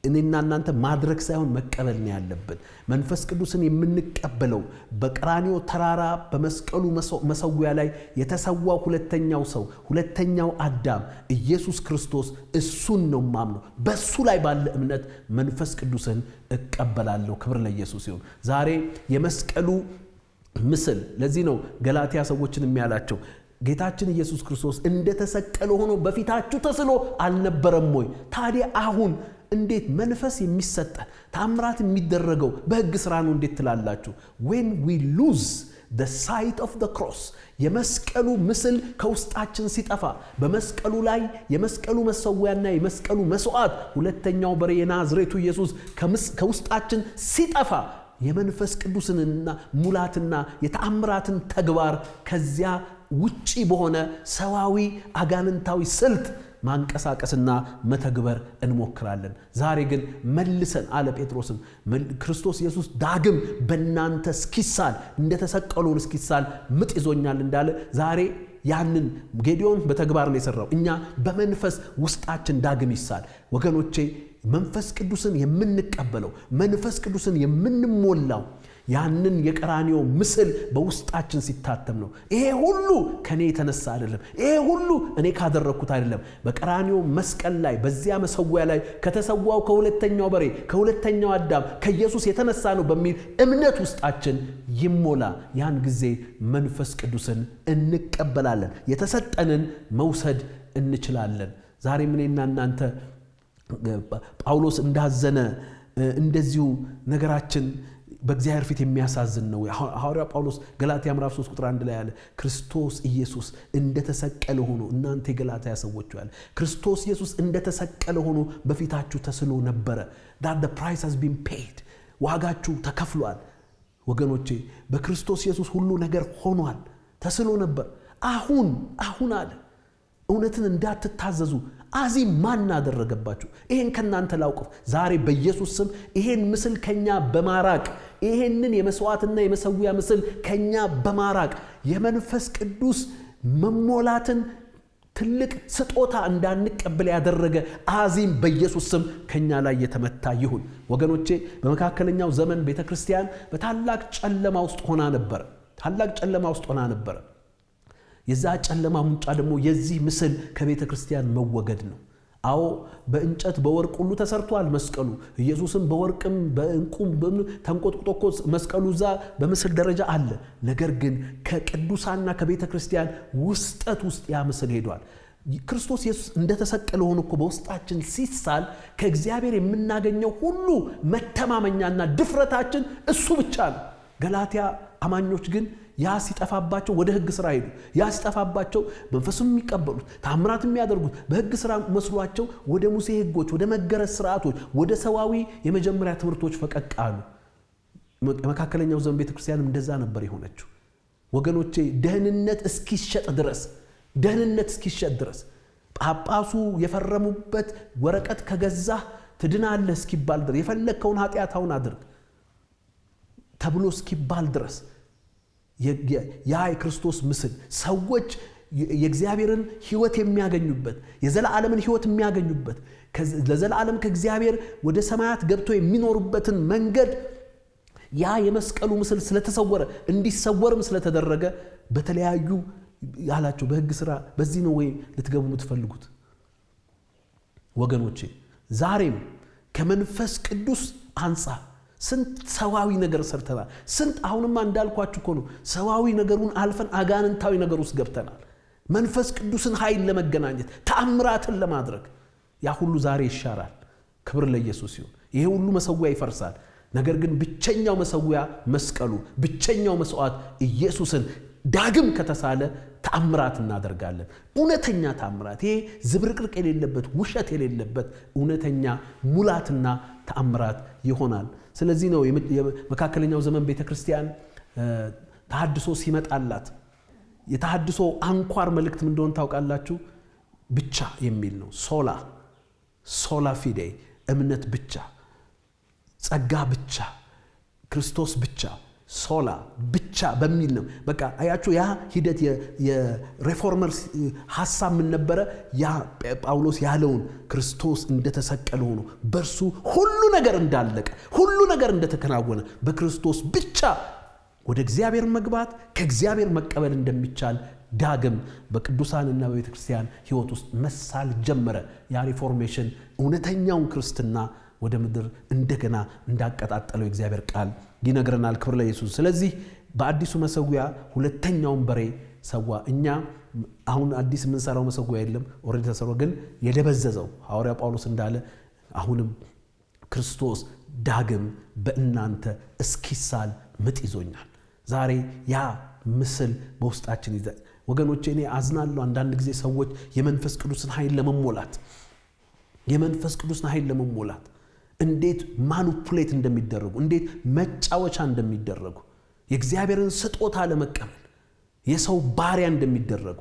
Speaker 1: እኔና እናንተ ማድረግ ሳይሆን መቀበል ነው ያለብን። መንፈስ ቅዱስን የምንቀበለው በቀራንዮ ተራራ በመስቀሉ መሰዊያ ላይ የተሰዋው ሁለተኛው ሰው ሁለተኛው አዳም ኢየሱስ ክርስቶስ እሱን ነው ማምነው። በሱ ላይ ባለ እምነት መንፈስ ቅዱስን እቀበላለሁ። ክብር ለኢየሱስ ይሁን። ዛሬ የመስቀሉ ምስል ለዚህ ነው ገላትያ ሰዎችን የሚያላቸው ጌታችን ኢየሱስ ክርስቶስ እንደተሰቀለ ሆኖ በፊታችሁ ተስሎ አልነበረም ወይ? ታዲያ አሁን እንዴት መንፈስ የሚሰጠን ታምራት የሚደረገው በሕግ ሥራ ነው እንዴት ትላላችሁ? when we lose the sight of the cross የመስቀሉ ምስል ከውስጣችን ሲጠፋ በመስቀሉ ላይ የመስቀሉ መሰዊያና የመስቀሉ መስዋዕት ሁለተኛው በሬ የናዝሬቱ ኢየሱስ ከውስጣችን ሲጠፋ የመንፈስ ቅዱስንና ሙላትና የተአምራትን ተግባር ከዚያ ውጪ በሆነ ሰዋዊ አጋንንታዊ ስልት ማንቀሳቀስና መተግበር እንሞክራለን። ዛሬ ግን መልሰን አለ ጴጥሮስም ክርስቶስ ኢየሱስ ዳግም በእናንተ እስኪሳል እንደተሰቀሉን እስኪሳል ምጥ ይዞኛል እንዳለ ዛሬ ያንን ጌዲዮን በተግባር ነው የሰራው። እኛ በመንፈስ ውስጣችን ዳግም ይሳል። ወገኖቼ መንፈስ ቅዱስን የምንቀበለው መንፈስ ቅዱስን የምንሞላው ያንን የቀራንዮ ምስል በውስጣችን ሲታተም ነው። ይሄ ሁሉ ከኔ የተነሳ አይደለም። ይሄ ሁሉ እኔ ካደረኩት አይደለም። በቀራንዮ መስቀል ላይ በዚያ መሰዊያ ላይ ከተሰዋው ከሁለተኛው በሬ ከሁለተኛው አዳም ከኢየሱስ የተነሳ ነው በሚል እምነት ውስጣችን ይሞላ። ያን ጊዜ መንፈስ ቅዱስን እንቀበላለን። የተሰጠንን መውሰድ እንችላለን። ዛሬ እኔና እናንተ ጳውሎስ እንዳዘነ እንደዚሁ ነገራችን በእግዚአብሔር ፊት የሚያሳዝን ነው። ሐዋርያ ጳውሎስ ገላትያ ምዕራፍ 3 ቁጥር 1 ላይ ያለ ክርስቶስ ኢየሱስ እንደተሰቀለ ሆኖ እናንተ የገላትያ ሰዎች ያለ ክርስቶስ ኢየሱስ እንደተሰቀለ ሆኖ በፊታችሁ ተስሎ ነበረ። that the price has been paid ዋጋችሁ ተከፍሏል። ወገኖቼ በክርስቶስ ኢየሱስ ሁሉ ነገር ሆኗል። ተስሎ ነበር። አሁን አለ እውነትን እንዳትታዘዙ አዚም ማን አደረገባችሁ? ይሄን ከናንተ ላውቀው ዛሬ በኢየሱስ ስም ይሄን ምስል ከኛ በማራቅ ይሄንን የመስዋዕትና የመሰዊያ ምስል ከኛ በማራቅ የመንፈስ ቅዱስ መሞላትን ትልቅ ስጦታ እንዳንቀበል ያደረገ አዚም በኢየሱስ ስም ከኛ ላይ የተመታ ይሁን። ወገኖቼ በመካከለኛው ዘመን ቤተክርስቲያን በታላቅ ጨለማ ውስጥ ሆና ነበር። የዛ ጨለማ ሙጫ ደግሞ የዚህ ምስል ከቤተ ክርስቲያን መወገድ ነው። አዎ በእንጨት በወርቅ ሁሉ ተሰርቷል መስቀሉ። ኢየሱስም በወርቅም በእንቁም ተንቆጥቁጦ መስቀሉ ዛ በምስል ደረጃ አለ። ነገር ግን ከቅዱሳንና ከቤተ ክርስቲያን ውስጥ ያ ምስል ሄዷል። ክርስቶስ ኢየሱስ እንደተሰቀለ ሆኖ እኮ በውስጣችን ሲሳል ከእግዚአብሔር የምናገኘው ሁሉ መተማመኛና ድፍረታችን እሱ ብቻ ነው። ገላትያ አማኞች ግን ያ ሲጠፋባቸው ወደ ሕግ ሥራ ሄዱ። ያ ሲጠፋባቸው መንፈሱን የሚቀበሉት ታምራት የሚያደርጉት በሕግ ሥራ መስሏቸው ወደ ሙሴ ሕጎች፣ ወደ መገረዝ ሥርዓቶች፣ ወደ ሰዋዊ የመጀመሪያ ትምህርቶች ፈቀቅ አሉ። መካከለኛው ዘመን ቤተክርስቲያንም እንደዛ ነበር የሆነችው። ወገኖቼ ደህንነት እስኪሸጥ ድረስ ጳጳሱ የፈረሙበት ወረቀት ከገዛህ ትድናለህ እስኪባል ድረስ የፈለከውን ኃጢአታውን አድርግ ተብሎ እስኪባል ድረስ ያ የክርስቶስ ምስል ሰዎች የእግዚአብሔርን ሕይወት የሚያገኙበት የዘላለምን ሕይወት የሚያገኙበት ለዘላለም ከእግዚአብሔር ወደ ሰማያት ገብቶ የሚኖሩበትን መንገድ ያ የመስቀሉ ምስል ስለተሰወረ እንዲሰወርም ስለተደረገ በተለያዩ ያላቸው በሕግ ሥራ በዚህ ነው ወይ ልትገቡ የምትፈልጉት? ወገኖቼ ዛሬም ከመንፈስ ቅዱስ አንጻር ስንት ሰዋዊ ነገር ሰርተናል። ስንት አሁንማ እንዳልኳችሁ እኮ ነው ሰዋዊ ነገሩን አልፈን አጋንንታዊ ነገር ውስጥ ገብተናል። መንፈስ ቅዱስን ኃይል ለመገናኘት ተአምራትን ለማድረግ ያ ሁሉ ዛሬ ይሻራል። ክብር ለኢየሱስ ይሁን። ይሄ ሁሉ መሰዊያ ይፈርሳል። ነገር ግን ብቸኛው መሰዊያ መስቀሉ፣ ብቸኛው መስዋዕት ኢየሱስን ዳግም ከተሳለ ተአምራት እናደርጋለን። እውነተኛ ተአምራት፣ ይሄ ዝብርቅርቅ የሌለበት ውሸት የሌለበት እውነተኛ ሙላትና ተአምራት ይሆናል። ስለዚህ ነው የመካከለኛው ዘመን ቤተክርስቲያን ተሐድሶ ሲመጣላት የተሐድሶ አንኳር መልእክት ምን እንደሆነ ታውቃላችሁ? ብቻ የሚል ነው። ሶላ ፊዴ፣ እምነት ብቻ፣ ጸጋ ብቻ፣ ክርስቶስ ብቻ፣ ሶላ ብቻ በሚል ነው። በቃ አያችሁ ያ ሂደት የሪፎርመርስ ሐሳብ ምን ነበረ? ያ ጳውሎስ ያለውን ክርስቶስ እንደተሰቀለ ሆኖ በእርሱ ሁሉ ነገር እንዳለቀ ሁሉ ነገር እንደተከናወነ በክርስቶስ ብቻ ወደ እግዚአብሔር መግባት ከእግዚአብሔር መቀበል እንደሚቻል ዳግም በቅዱሳንና በቤተ ክርስቲያን ሕይወት ውስጥ መሳል ጀመረ። ያ ሪፎርሜሽን እውነተኛውን ክርስትና ወደ ምድር እንደገና እንዳቀጣጠለው እግዚአብሔር ቃል ይነግረናል። ክብር ለኢየሱስ። ስለዚህ በአዲሱ መሰዊያ ሁለተኛውን በሬ ሰዋ። እኛ አሁን አዲስ የምንሰራው መሰዊያ የለም፣ ኦሬዲ ተሰራ። ግን የደበዘዘው ሐዋርያ ጳውሎስ እንዳለ አሁንም ክርስቶስ ዳግም በእናንተ እስኪሳል ምጥ ይዞኛል። ዛሬ ያ ምስል በውስጣችን ይዘ ወገኖቼ እኔ አዝናለሁ። አንዳንድ ጊዜ ሰዎች የመንፈስ ቅዱስን ኃይል ለመሞላት እንዴት ማኒፑሌት እንደሚደረጉ እንዴት መጫወቻ እንደሚደረጉ የእግዚአብሔርን ስጦታ ለመቀበል የሰው ባሪያ እንደሚደረጉ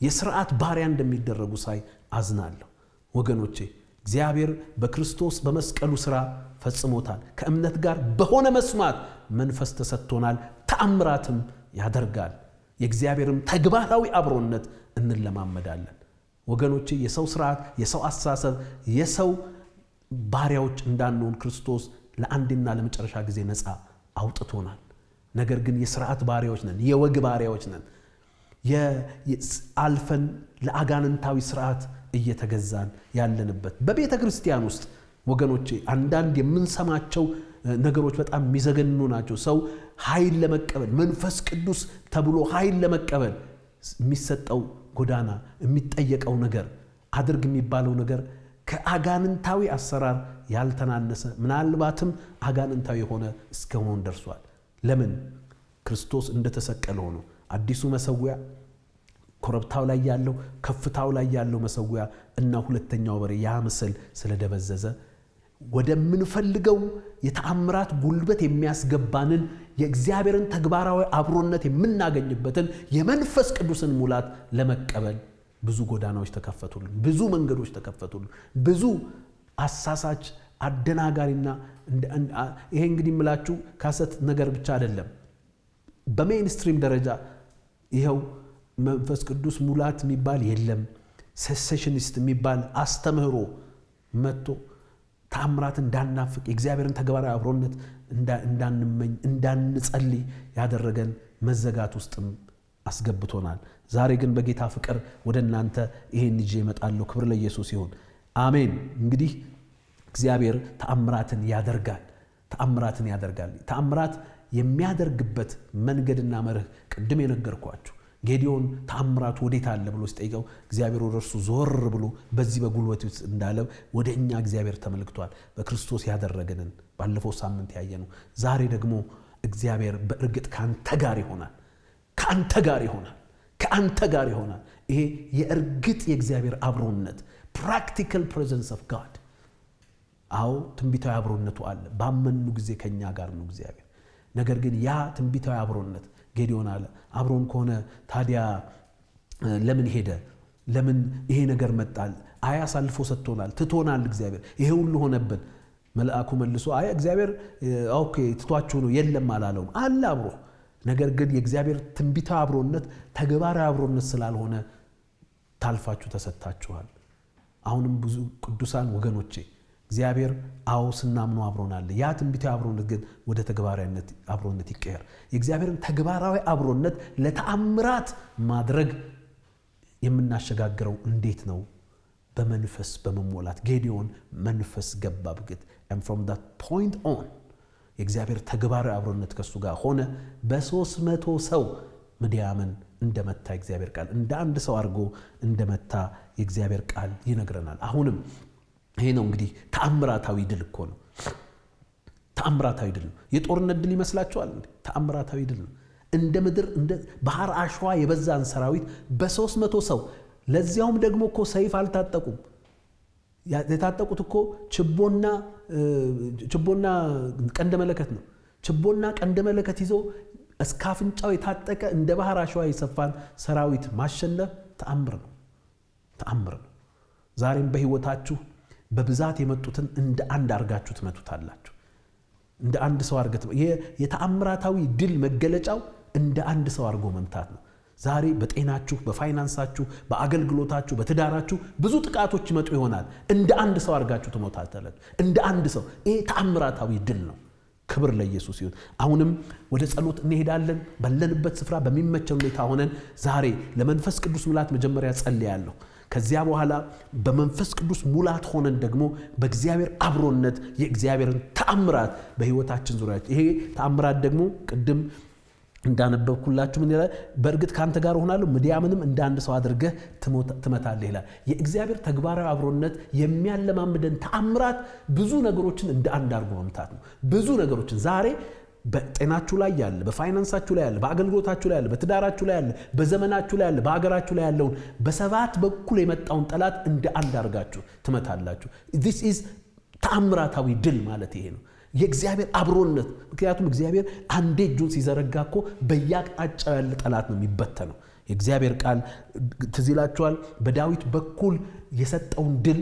Speaker 1: የሥርዓት ባሪያ እንደሚደረጉ ሳይ አዝናለሁ። ወገኖቼ እግዚአብሔር በክርስቶስ በመስቀሉ ሥራ ፈጽሞታል። ከእምነት ጋር በሆነ መስማት መንፈስ ተሰጥቶናል፣ ተአምራትም ያደርጋል። የእግዚአብሔርም ተግባራዊ አብሮነት እንለማመዳለን። ወገኖቼ የሰው ሥርዓት፣ የሰው አስተሳሰብ፣ የሰው ባሪያዎች እንዳንሆን ክርስቶስ ለአንድና ለመጨረሻ ጊዜ ነፃ አውጥቶናል። ነገር ግን የሥርዓት ባሪያዎች ነን፣ የወግ ባሪያዎች ነን። አልፈን ለአጋንንታዊ ሥርዓት እየተገዛን ያለንበት በቤተ ክርስቲያን ውስጥ ወገኖቼ አንዳንድ የምንሰማቸው ነገሮች በጣም የሚዘገንኑ ናቸው። ሰው ኃይል ለመቀበል መንፈስ ቅዱስ ተብሎ ኃይል ለመቀበል የሚሰጠው ጎዳና፣ የሚጠየቀው ነገር፣ አድርግ የሚባለው ነገር ከአጋንንታዊ አሰራር ያልተናነሰ ምናልባትም አጋንንታዊ የሆነ እስከመሆን ደርሷል። ለምን? ክርስቶስ እንደተሰቀለ ሆኖ አዲሱ መሰዊያ ኮረብታው ላይ ያለው ከፍታው ላይ ያለው መሰዊያ እና ሁለተኛው በሬ ያ ምስል ስለደበዘዘ ወደምንፈልገው የተአምራት ጉልበት የሚያስገባንን የእግዚአብሔርን ተግባራዊ አብሮነት የምናገኝበትን የመንፈስ ቅዱስን ሙላት ለመቀበል ብዙ ጎዳናዎች ተከፈቱልን፣ ብዙ መንገዶች ተከፈቱልን፣ ብዙ አሳሳች አደናጋሪና ይሄ እንግዲህ ምላችሁ ካሰት ነገር ብቻ አይደለም። በሜንስትሪም ደረጃ ይሄው መንፈስ ቅዱስ ሙላት የሚባል የለም፣ ሴሴሽኒስት የሚባል አስተምህሮ መጥቶ ተአምራት እንዳናፍቅ የእግዚአብሔርን ተግባራዊ አብሮነት እንዳንመኝ እንዳንጸልይ ያደረገን መዘጋት ውስጥም አስገብቶናል። ዛሬ ግን በጌታ ፍቅር ወደ እናንተ ይሄን ይዤ እመጣለሁ። ክብር ለኢየሱስ ይሁን። አሜን። እንግዲህ እግዚአብሔር ተአምራትን ያደርጋል። ተአምራት የሚያደርግበት መንገድና መርህ ቅድም የነገርኳችሁ ጌዲዮን ተአምራቱ ወዴት አለ ብሎ ሲጠይቀው እግዚአብሔር ወደ እርሱ ዞር ብሎ በዚህ በጉልበት ውስጥ እንዳለው ወደ እኛ እግዚአብሔር ተመልክቷል። በክርስቶስ ያደረገንን ባለፈው ሳምንት ያየነው። ዛሬ ደግሞ እግዚአብሔር በእርግጥ ካንተ ጋር ይሆናል። ይሄ የእርግጥ የእግዚአብሔር አብሮነት ፕራክቲካል ፕሬዘንስ ኦፍ ጋድ። አዎ ትንቢታዊ አብሮነቱ አለ። ባመኑ ጊዜ ከኛ ጋር ነው እግዚአብሔር። ነገር ግን ያ ትንቢታዊ አብሮነት ጌዲዮን አለ አብሮን ከሆነ ታዲያ ለምን ሄደ? ለምን ይሄ ነገር መጣል? አሳልፎ ሰጥቶናል፣ ትቶናል። እግዚአብሔር ይሄ ሁሉ ሆነብን። መልአኩ መልሶ እግዚአብሔር ኦኬ ትቷችሁ ነው የለም አላለውም፣ አለ አብሮ። ነገር ግን የእግዚአብሔር ትንቢታዊ አብሮነት ተግባራዊ አብሮነት ስላልሆነ ታልፋችሁ ተሰጣችኋል። አሁንም ብዙ ቅዱሳን ወገኖቼ እግዚአብሔር ስናምኑ አብሮናል። ያ ትንቢታዊ አብሮነት ግን ወደ ተግባራዊነት አብሮነት ይቀየር። የእግዚአብሔርን ተግባራዊ አብሮነት ለተአምራት ማድረግ የምናሸጋግረው እንዴት ነው? በመንፈስ በመሞላት። ጌዲዮን መንፈስ ገባ ብግት and from that point on የእግዚአብሔር ተግባራዊ አብሮነት ከሱ ጋር ሆነ። በ300 ሰው ምድያምን እንደመታ የእግዚአብሔር ቃል እንደ አንድ ሰው አድርጎ እንደመታ የእግዚአብሔር ቃል ይነግረናል። አሁንም ይሄ ነው እንግዲህ ተአምራታዊ ድል እኮ ነው። ተአምራታዊ ድል ነው። የጦርነት ድል ይመስላችኋል? ተአምራታዊ ድል ነው። እንደ ምድር እንደ ባህር አሸዋ የበዛን ሰራዊት በ300 ሰው፣ ለዚያውም ደግሞ እኮ ሰይፍ አልታጠቁም። የታጠቁት እኮ ችቦና ቀንደ መለከት ነው። ችቦና ቀንደ መለከት ይዞ እስከ አፍንጫው የታጠቀ እንደ ባህር አሸዋ የሰፋን ሰራዊት ማሸነፍ ተአምር ነው። ዛሬም በህይወታችሁ በብዛት የመጡትን እንደ አንድ አርጋችሁ ትመቱታላችሁ። እንደ አንድ ሰው አርገት የተአምራታዊ ድል መገለጫው እንደ አንድ ሰው አርጎ መምታት ነው። ዛሬ በጤናችሁ በፋይናንሳችሁ በአገልግሎታችሁ በትዳራችሁ ብዙ ጥቃቶች ይመጡ ይሆናል። እንደ አንድ ሰው አርጋችሁ ትሞታላችሁ። እንደ አንድ ሰው ይሄ ተአምራታዊ ድል ነው። ክብር ለኢየሱስ ይሁን። አሁንም ወደ ጸሎት እንሄዳለን። ባለንበት ስፍራ በሚመቸው ሁኔታ ሆነን ዛሬ ለመንፈስ ቅዱስ ሙላት መጀመሪያ ጸልያለሁ። ከዚያ በኋላ በመንፈስ ቅዱስ ሙላት ሆነን ደግሞ በእግዚአብሔር አብሮነት የእግዚአብሔርን ተአምራት በህይወታችን ዙሪያ ይሄ ተአምራት ደግሞ ቅድም እንዳነበብኩላችሁ ምን ይላል? በእርግጥ ካንተ ጋር ሆናለሁ ምድያምንም እንደ አንድ ሰው አድርገህ ትመታለህ ይላል። የእግዚአብሔር ተግባራዊ አብሮነት የሚያለማምደን ተአምራት ብዙ ነገሮችን እንደ አንድ አድርጎ መምታት ነው። ብዙ ነገሮችን ዛሬ በጤናችሁ ላይ ያለ፣ በፋይናንሳችሁ ላይ ያለ፣ በአገልግሎታችሁ ላይ ያለ፣ በትዳራችሁ ላይ ያለ፣ በዘመናችሁ ላይ ያለ፣ በአገራችሁ ላይ ያለውን በሰባት በኩል የመጣውን ጠላት እንደ አንድ አድርጋችሁ ትመታላችሁ። this is ተአምራታዊ ድል ማለት ይሄ ነው። የእግዚአብሔር አብሮነት ምክንያቱም እግዚአብሔር አንዴ እጁን ሲዘረጋኮ በያቅጣጫው ያለ ጠላት ነው የሚበተነው። የእግዚአብሔር ቃል ትዝ ይላችኋል በዳዊት በኩል የሰጠውን ድል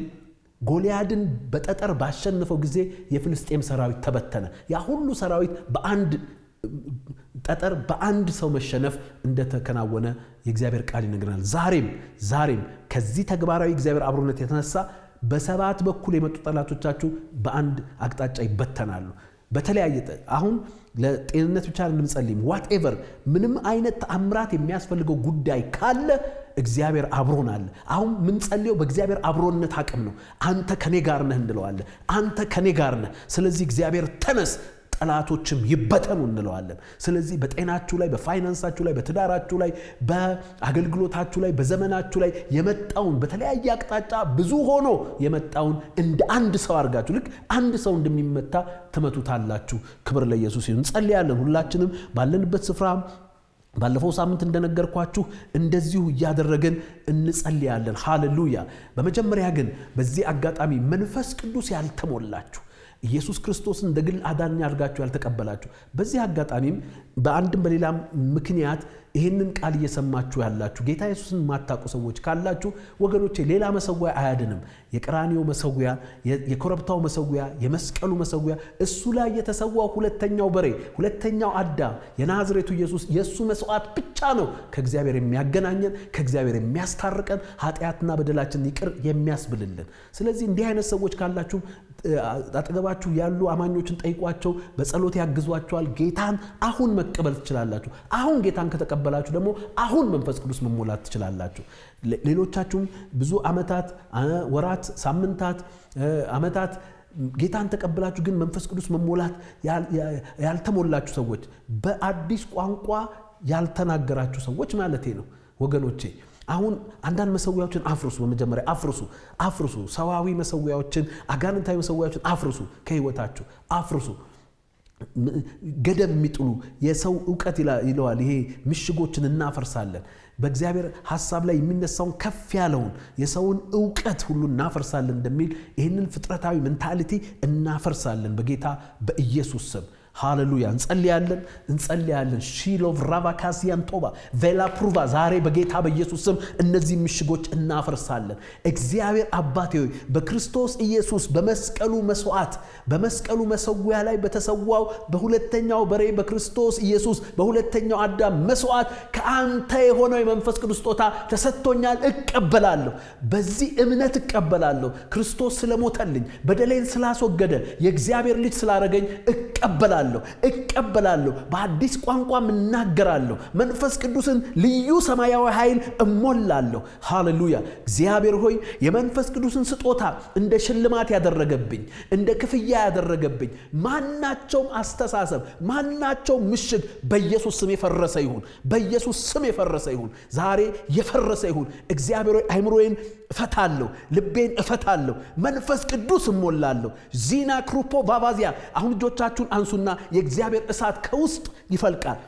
Speaker 1: ጎልያድን በጠጠር ባሸነፈው ጊዜ የፍልስጤም ሰራዊት ተበተነ። ያ ሁሉ ሰራዊት በአንድ ጠጠር በአንድ ሰው መሸነፍ እንደተከናወነ የእግዚአብሔር ቃል ይነግረናል። ዛሬም ከዚህ ተግባራዊ እግዚአብሔር አብሮነት የተነሳ በሰባት በኩል የመጡ ጠላቶቻችሁ በአንድ አቅጣጫ ይበተናሉ። በተለያየ አሁን ለጤንነት ብቻ እንጸልይም whatever ምንም አይነት ተአምራት የሚያስፈልገው ጉዳይ ካለ እግዚአብሔር አብሮን አለ። አሁን ምን ጸልየው በእግዚአብሔር አብሮነት አቅም ነው። አንተ ከኔ ጋር ነህ እንለዋለን። አንተ ከኔ ጋር ነህ። ስለዚህ እግዚአብሔር ተነስ ጠላቶችም ይበተኑ እንለዋለን። ስለዚህ በጤናችሁ ላይ በፋይናንሳችሁ ላይ በትዳራችሁ ላይ በአገልግሎታችሁ ላይ በዘመናችሁ ላይ የመጣውን በተለያየ አቅጣጫ ብዙ ሆኖ የመጣውን እንደ አንድ ሰው አርጋችሁ ልክ አንድ ሰው እንደሚመታ ትመቱታላችሁ። ክብር ለኢየሱስ ይሁን። ጸልያለን ሁላችንም ባለንበት ስፍራ ባለፈው ሳምንት እንደነገርኳችሁ እንደዚሁ ያደረገን እንጸልያለን። ሃሌሉያ። በመጀመሪያ ግን በዚህ አጋጣሚ መንፈስ ቅዱስ ያልተሞላችሁ ኢየሱስ ክርስቶስን እንደ ግል አዳኝ አድርጋችሁ ያልተቀበላችሁ በዚህ አጋጣሚም በአንድም በሌላም ምክንያት ይሄንን ቃል እየሰማችሁ ያላችሁ ጌታ ኢየሱስን ማታውቁ ሰዎች ካላችሁ ወገኖቼ ሌላ መሰዊያ አያድንም። የቀራንዮ መሰዊያ፣ የኮረብታው መሰዊያ፣ የመስቀሉ መሰዊያ እሱ ላይ የተሰዋው ሁለተኛው በሬ ሁለተኛው አዳም የናዝሬቱ ኢየሱስ የሱ መስዋዕት ብቻ ነው ከእግዚአብሔር የሚያገናኘን ከእግዚአብሔር የሚያስታርቀን ኃጢአትና በደላችን ይቅር የሚያስብልልን። ስለዚህ እንዲህ አይነት ሰዎች ካላችሁ አጠገባችሁ ያሉ አማኞችን ጠይቋቸው፣ በጸሎት ያግዟቸዋል። ጌታን አሁን መቀበል ትችላላችሁ። አሁን ጌታን ከተቀበላችሁ ደግሞ አሁን መንፈስ ቅዱስ መሞላት ትችላላችሁ። ሌሎቻችሁም ብዙ ዓመታት ወራት ሳምንታት ዓመታት ጌታን ተቀበላችሁ ግን መንፈስ ቅዱስ መሞላት ያልተሞላችሁ ሰዎች በአዲስ ቋንቋ ያልተናገራችሁ ሰዎች ማለቴ ነው ወገኖቼ። አሁን አንዳንድ መሰዊያዎችን አፍርሱ። በመጀመሪያ አፍርሱ ሰዋዊ መሰዊያዎችን አጋንንታዊ መሰዊያዎችን አፍርሱ። ከህይወታችሁ አፍርሱ። ገደብ የሚጥሉ የሰው ዕውቀት ይለዋል ይሄ ምሽጎችን እናፈርሳለን። በእግዚአብሔር ሐሳብ ላይ የሚነሳውን ከፍ ያለውን የሰውን ዕውቀት ሁሉ እናፈርሳለን እንደሚል ይህንን ፍጥረታዊ ሜንታሊቲ እናፈርሳለን በጌታ በኢየሱስ ስም። ሃሌሉያ። እንጸልያለን ሺሎቭ ራቫካሲያን ቶባ ቬላ ፕሩቫ ዛሬ በጌታ በኢየሱስ ስም እነዚህ ምሽጎች እናፈርሳለን። እግዚአብሔር አባቴ ሆይ በክርስቶስ ኢየሱስ በመስቀሉ መስዋዕት በመስቀሉ መሰዊያ ላይ በተሰዋው በሁለተኛው በሬ በክርስቶስ ኢየሱስ በሁለተኛው አዳም መስዋዕት ከአንተ የሆነው የመንፈስ ቅዱስ ስጦታ ተሰጥቶኛል። እቀበላለሁ። በዚህ እምነት እቀበላለሁ። ክርስቶስ ስለሞተልኝ በደሌን ስላስወገደ የእግዚአብሔር ልጅ ስላረገኝ እቀበላለሁ። በአዲስ ቋንቋ እናገራለሁ። መንፈስ ቅዱስን ልዩ ሰማያዊ ኃይል እሞላለሁ። ሃሌሉያ። እግዚአብሔር ሆይ የመንፈስ ቅዱስን ስጦታ እንደ ሽልማት ያደረገብኝ እንደ ክፍያ ያደረገብኝ ማናቸውም አስተሳሰብ ማናቸውም ምሽግ በኢየሱስ ስም የፈረሰ ይሁን። በኢየሱስ ስም የፈረሰ ይሁን። ዛሬ የፈረሰ ይሁን። እግዚአብሔር ሆይ አይምሮዬን እፈታለሁ፣ ልቤን እፈታለሁ፣ መንፈስ ቅዱስ እሞላለሁ። ዚና ክሩፖ ባባዚያ። አሁን እጆቻችሁን አንሱና የእግዚአብሔር እሳት ከውስጥ ይፈልቃል።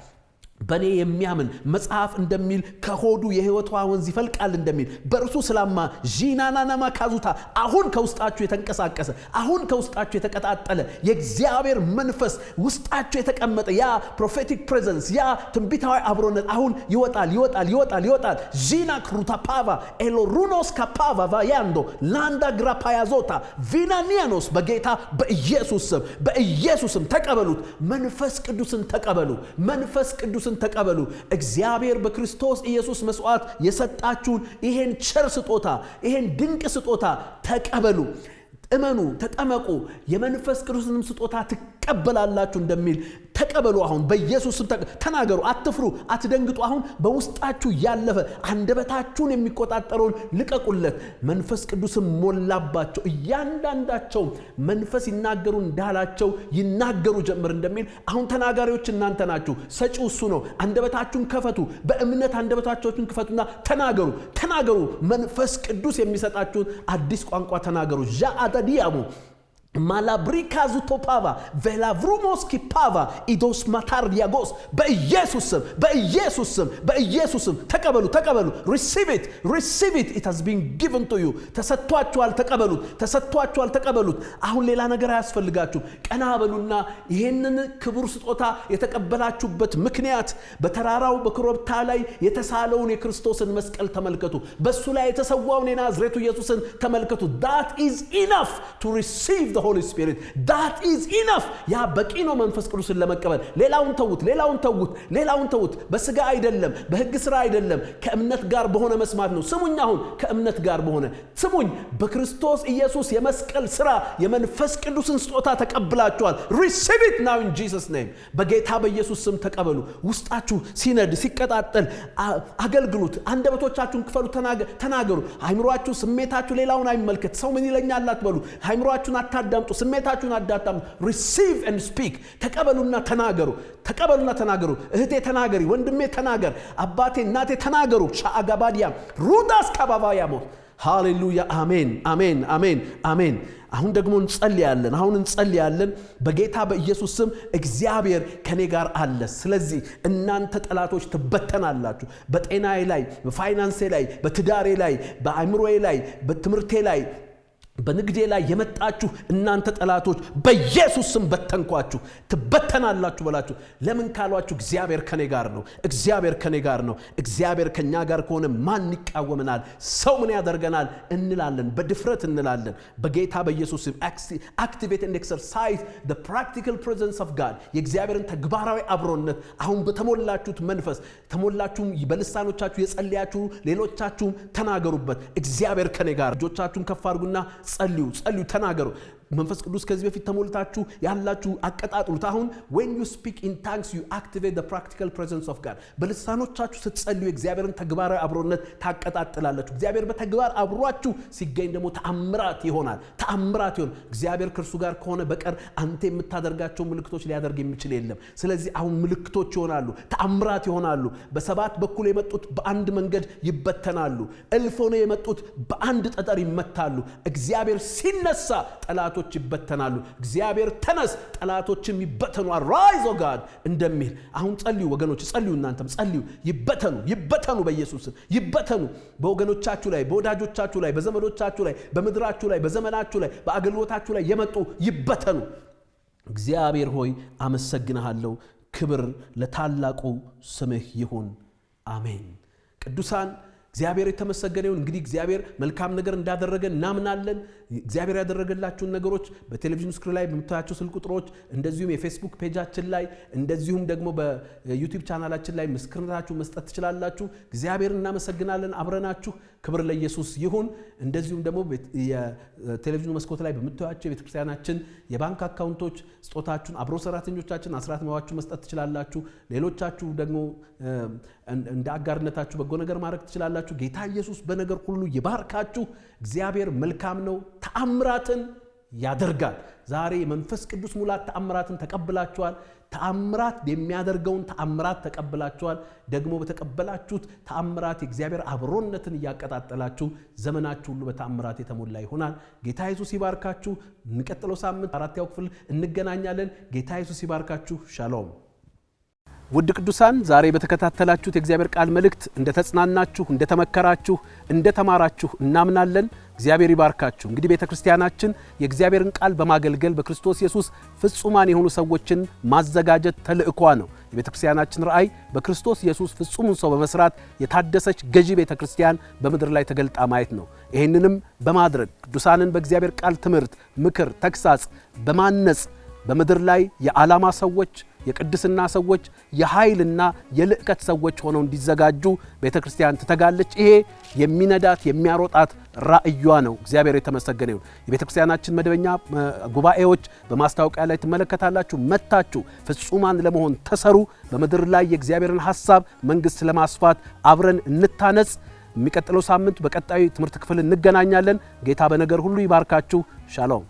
Speaker 1: በኔ የሚያምን መጽሐፍ እንደሚል ከሆዱ የሕይወት ወንዝ ይፈልቃል እንደሚል በእርሱ ስላማ ጂናናናማ ካዙታ አሁን ከውስጣችሁ የተንቀሳቀሰ አሁን ከውስጣችሁ የተቀጣጠለ የእግዚአብሔር መንፈስ ውስጣችሁ የተቀመጠ ያ ፕሮፌቲክ ፕሬዘንስ ያ ትንቢታዊ አብሮነት አሁን ይወጣል ጂና ክሩታ ፓቫ ኤሎሩኖስ ካፓቫ ቫያንዶ ላንዳ ግራፓያዞታ ቪናኒያኖስ በጌታ በኢየሱስም ተቀበሉት። መንፈስ ቅዱስን ተቀበሉ። እግዚአብሔር በክርስቶስ ኢየሱስ መስዋዕት የሰጣችሁን ይሄን ቸር ስጦታ ይሄን ድንቅ ስጦታ ተቀበሉ። እመኑ፣ ተጠመቁ፣ የመንፈስ ቅዱስንም ስጦታ ተቀበላላችሁ እንደሚል ተቀበሉ። አሁን በኢየሱስ ስም ተናገሩ። አትፍሩ፣ አትደንግጡ። አሁን በውስጣችሁ ያለፈ አንደበታችሁን የሚቆጣጠረውን ልቀቁለት። መንፈስ ቅዱስም ሞላባቸው፣ እያንዳንዳቸው መንፈስ ይናገሩ እንዳላቸው ይናገሩ ጀምር እንደሚል አሁን ተናጋሪዎች እናንተ ናችሁ። ሰጪው እሱ ነው። አንደበታችሁን ከፈቱ፣ በእምነት አንደበታችሁን ክፈቱና ተናገሩ። መንፈስ ቅዱስ የሚሰጣችሁን አዲስ ቋንቋ ተናገሩ። ዲያሙ ማላብሪካ ዙቶፓቫ ቬላቭሩሞስ ኪፓቫ ኢዶስ ማታር ዲያጎስ በኢየሱስም ተቀበሉ። receive it it has been given to you። ተሰጥቷችኋል፣ ተቀበሉት። አሁን ሌላ ነገር አያስፈልጋችሁም። ቀና በሉና ይሄንን ክቡር ስጦታ የተቀበላችሁበት ምክንያት በተራራው በኮረብታ ላይ የተሳለውን የክርስቶስን መስቀል ተመልከቱ። በሱ ላይ የተሰዋውን የናዝሬቱ ኢየሱስን ተመልከቱ። that is enough to receive the Holy Spirit. that is enough። ያ በቂ ነው መንፈስ ቅዱስን ለመቀበል። ሌላውን ተውት። በስጋ አይደለም፣ በሕግ ሥራ አይደለም፣ ከእምነት ጋር በሆነ መስማት ነው። ስሙኝ፣ አሁን ከእምነት ጋር በሆነ ስሙኝ። በክርስቶስ ኢየሱስ የመስቀል ሥራ የመንፈስ ቅዱስን ስጦታ ተቀብላችኋል። receive it now in Jesus name። በጌታ በኢየሱስ ስም ተቀበሉ። ውስጣችሁ ሲነድ ሲቀጣጠል አገልግሉት። አንደበቶቻችሁን ክፈሉ፣ ተናገሩ። አይምሮአችሁ ስሜታችሁ ሌላውን አይመልከት። ሰው ምን ይለኛል አትበሉ። አይምሮአችሁን አታዳምጡ፣ ስሜታችሁን አዳምጡ። receive and speak። ተቀበሉና ተናገሩ። እህቴ ተናገሪ፣ ወንድሜ ተናገር፣ አባቴ እናቴ ተናገሩ። ሻአጋባዲያ ሩዳስ ካባባያሞ ሃሌሉያ። አሜን። አሁን ደግሞ እንጸልያለን። በጌታ በኢየሱስ ስም እግዚአብሔር ከኔ ጋር አለ። ስለዚህ እናንተ ጠላቶች ትበተናላችሁ። በጤናዬ ላይ፣ በፋይናንሴ ላይ፣ በትዳሬ ላይ፣ በአእምሮዬ ላይ፣ በትምህርቴ ላይ፣ በንግዴ ላይ የመጣችሁ እናንተ ጠላቶች በኢየሱስ ስም በተንኳችሁ፣ ትበተናላችሁ በላችሁ። ለምን ካሏችሁ እግዚአብሔር ከኔ ጋር ነው። እግዚአብሔር ከኛ ጋር ከሆነ ማን ይቃወመናል? ሰው ምን ያደርገናል እንላለን፣ በድፍረት እንላለን። በጌታ በኢየሱስ ስም activate and exercise the practical presence of God። የእግዚአብሔርን ተግባራዊ አብሮነት አሁን በተሞላችሁት መንፈስ ተሞላችሁ፣ በልሳኖቻችሁ የጸለያችሁ ሌሎቻችሁም ተናገሩበት። እግዚአብሔር ከኔ ጋር። እጆቻችሁን ከፍ አድርጉና ጸልዩ፣ ተናገሩ። መንፈስ ቅዱስ ከዚህ በፊት ተሞልታችሁ ያላችሁ አቀጣጥሉት። አሁን when you speak in tongues you activate the practical presence of God። በልሳኖቻችሁ ስትጸልዩ እግዚአብሔርን ተግባራዊ አብሮነት ታቀጣጥላላችሁ። እግዚአብሔር በተግባር አብሯችሁ ሲገኝ ደግሞ ተአምራት ይሆናል። እግዚአብሔር ከእርሱ ጋር ከሆነ በቀር አንተ የምታደርጋቸው ምልክቶች ሊያደርግ የሚችል የለም። ስለዚህ አሁን ምልክቶች ይሆናሉ፣ ተአምራት ይሆናሉ። በሰባት በኩል የመጡት በአንድ መንገድ ይበተናሉ። እልፍ ሆነው የመጡት በአንድ ጠጠር ይመታሉ። እግዚአብሔር ሲነሳ ጠላቶች ይበተናሉ። እግዚአብሔር ተነስ ጠላቶችም ይበተኑ። arise oh God እንደሚል አሁን ጸልዩ ወገኖች፣ እናንተም ጸልዩ። ይበተኑ በኢየሱስ ይበተኑ። በወገኖቻችሁ ላይ፣ በወዳጆቻችሁ ላይ፣ በዘመዶቻችሁ ላይ፣ በምድራችሁ ላይ፣ በዘመናችሁ ላይ፣ በአገልግሎታችሁ ላይ የመጡ ይበተኑ። እግዚአብሔር ሆይ አመሰግንሃለሁ። ክብር ለታላቁ ስምህ ይሁን። አሜን። ቅዱሳን እግዚአብሔር የተመሰገነ ይሁን። እንግዲህ እግዚአብሔር መልካም ነገር እንዳደረገ እናምናለን። እግዚአብሔር ያደረገላችሁን ነገሮች በቴሌቪዥን ስክሪን ላይ በምታያቸው ስልክ ቁጥሮች፣ እንደዚሁም የፌስቡክ ፔጃችን ላይ፣ እንደዚሁም ደግሞ በዩቲዩብ ቻናላችን ላይ ምስክርነታችሁ መስጠት ትችላላችሁ። እግዚአብሔር እናመሰግናለን። አብረናችሁ ክብር ለኢየሱስ ይሁን። እንደዚሁም ደግሞ የቴሌቪዥን መስኮት ላይ በምታያቸው የቤተክርስቲያናችን የባንክ አካውንቶች ስጦታችሁን አብሮ ሰራተኞቻችን አስራት መዋችሁ መስጠት ትችላላችሁ። ሌሎቻችሁ ደግሞ እንደ አጋርነታችሁ በጎ ነገር ማድረግ ትችላላችሁ። ጌታ ኢየሱስ በነገር ሁሉ ይባርካችሁ። እግዚአብሔር መልካም ነው፣ ተአምራትን ያደርጋል። ዛሬ መንፈስ ቅዱስ ሙላት ተአምራትን ተቀብላችኋል። ተአምራት የሚያደርገውን ተአምራት ተቀብላችኋል። ደግሞ በተቀበላችሁት ተአምራት የእግዚአብሔር አብሮነትን ያቀጣጠላችሁ ዘመናችሁ ሁሉ በተአምራት የተሞላ ይሆናል። ጌታ ኢየሱስ ይባርካችሁ። እንቀጥለው ሳምንት 4ኛው ክፍል እንገናኛለን። ጌታ ኢየሱስ ይባርካችሁ። ሻሎም። ውድ ቅዱሳን ዛሬ በተከታተላችሁት የእግዚአብሔር ቃል መልእክት እንደተጽናናችሁ እንደተመከራችሁ እንደተማራችሁ እናምናለን። እግዚአብሔር ይባርካችሁ። እንግዲህ ቤተክርስቲያናችን የእግዚአብሔርን ቃል በማገልገል በክርስቶስ ኢየሱስ ፍጹማን የሆኑ ሰዎችን ማዘጋጀት ተልእኮ ነው። የቤተክርስቲያናችን ራእይ በክርስቶስ ኢየሱስ ፍጹሙን ሰው በመስራት የታደሰች ገዢ ቤተክርስቲያን በምድር ላይ ተገልጣ ማየት ነው። ይሄንንም በማድረግ ቅዱሳንን በእግዚአብሔር ቃል ትምህርት፣ ምክር፣ ተግሳጽ በማነጽ በምድር ላይ የዓላማ ሰዎች የቅድስና ሰዎች የኃይልና የልዕቀት ሰዎች ሆነው እንዲዘጋጁ ቤተክርስቲያን ትተጋለች። ይሄ የሚነዳት የሚያሮጣት ራእዩዋ ነው። እግዚአብሔር የተመሰገነ ይሁን። የቤተክርስቲያናችን መደበኛ ጉባኤዎች በማስታወቂያ ላይ ትመለከታላችሁ። መታችሁ ፍጹማን ለመሆን ተሰሩ። በምድር ላይ የእግዚአብሔርን ሐሳብ መንግስት ለማስፋት አብረን እንታነጽ። የሚቀጥለው ሳምንት በቀጣዩ ትምህርት ክፍል እንገናኛለን። ጌታ በነገር ሁሉ ይባርካችሁ። ሻሎም።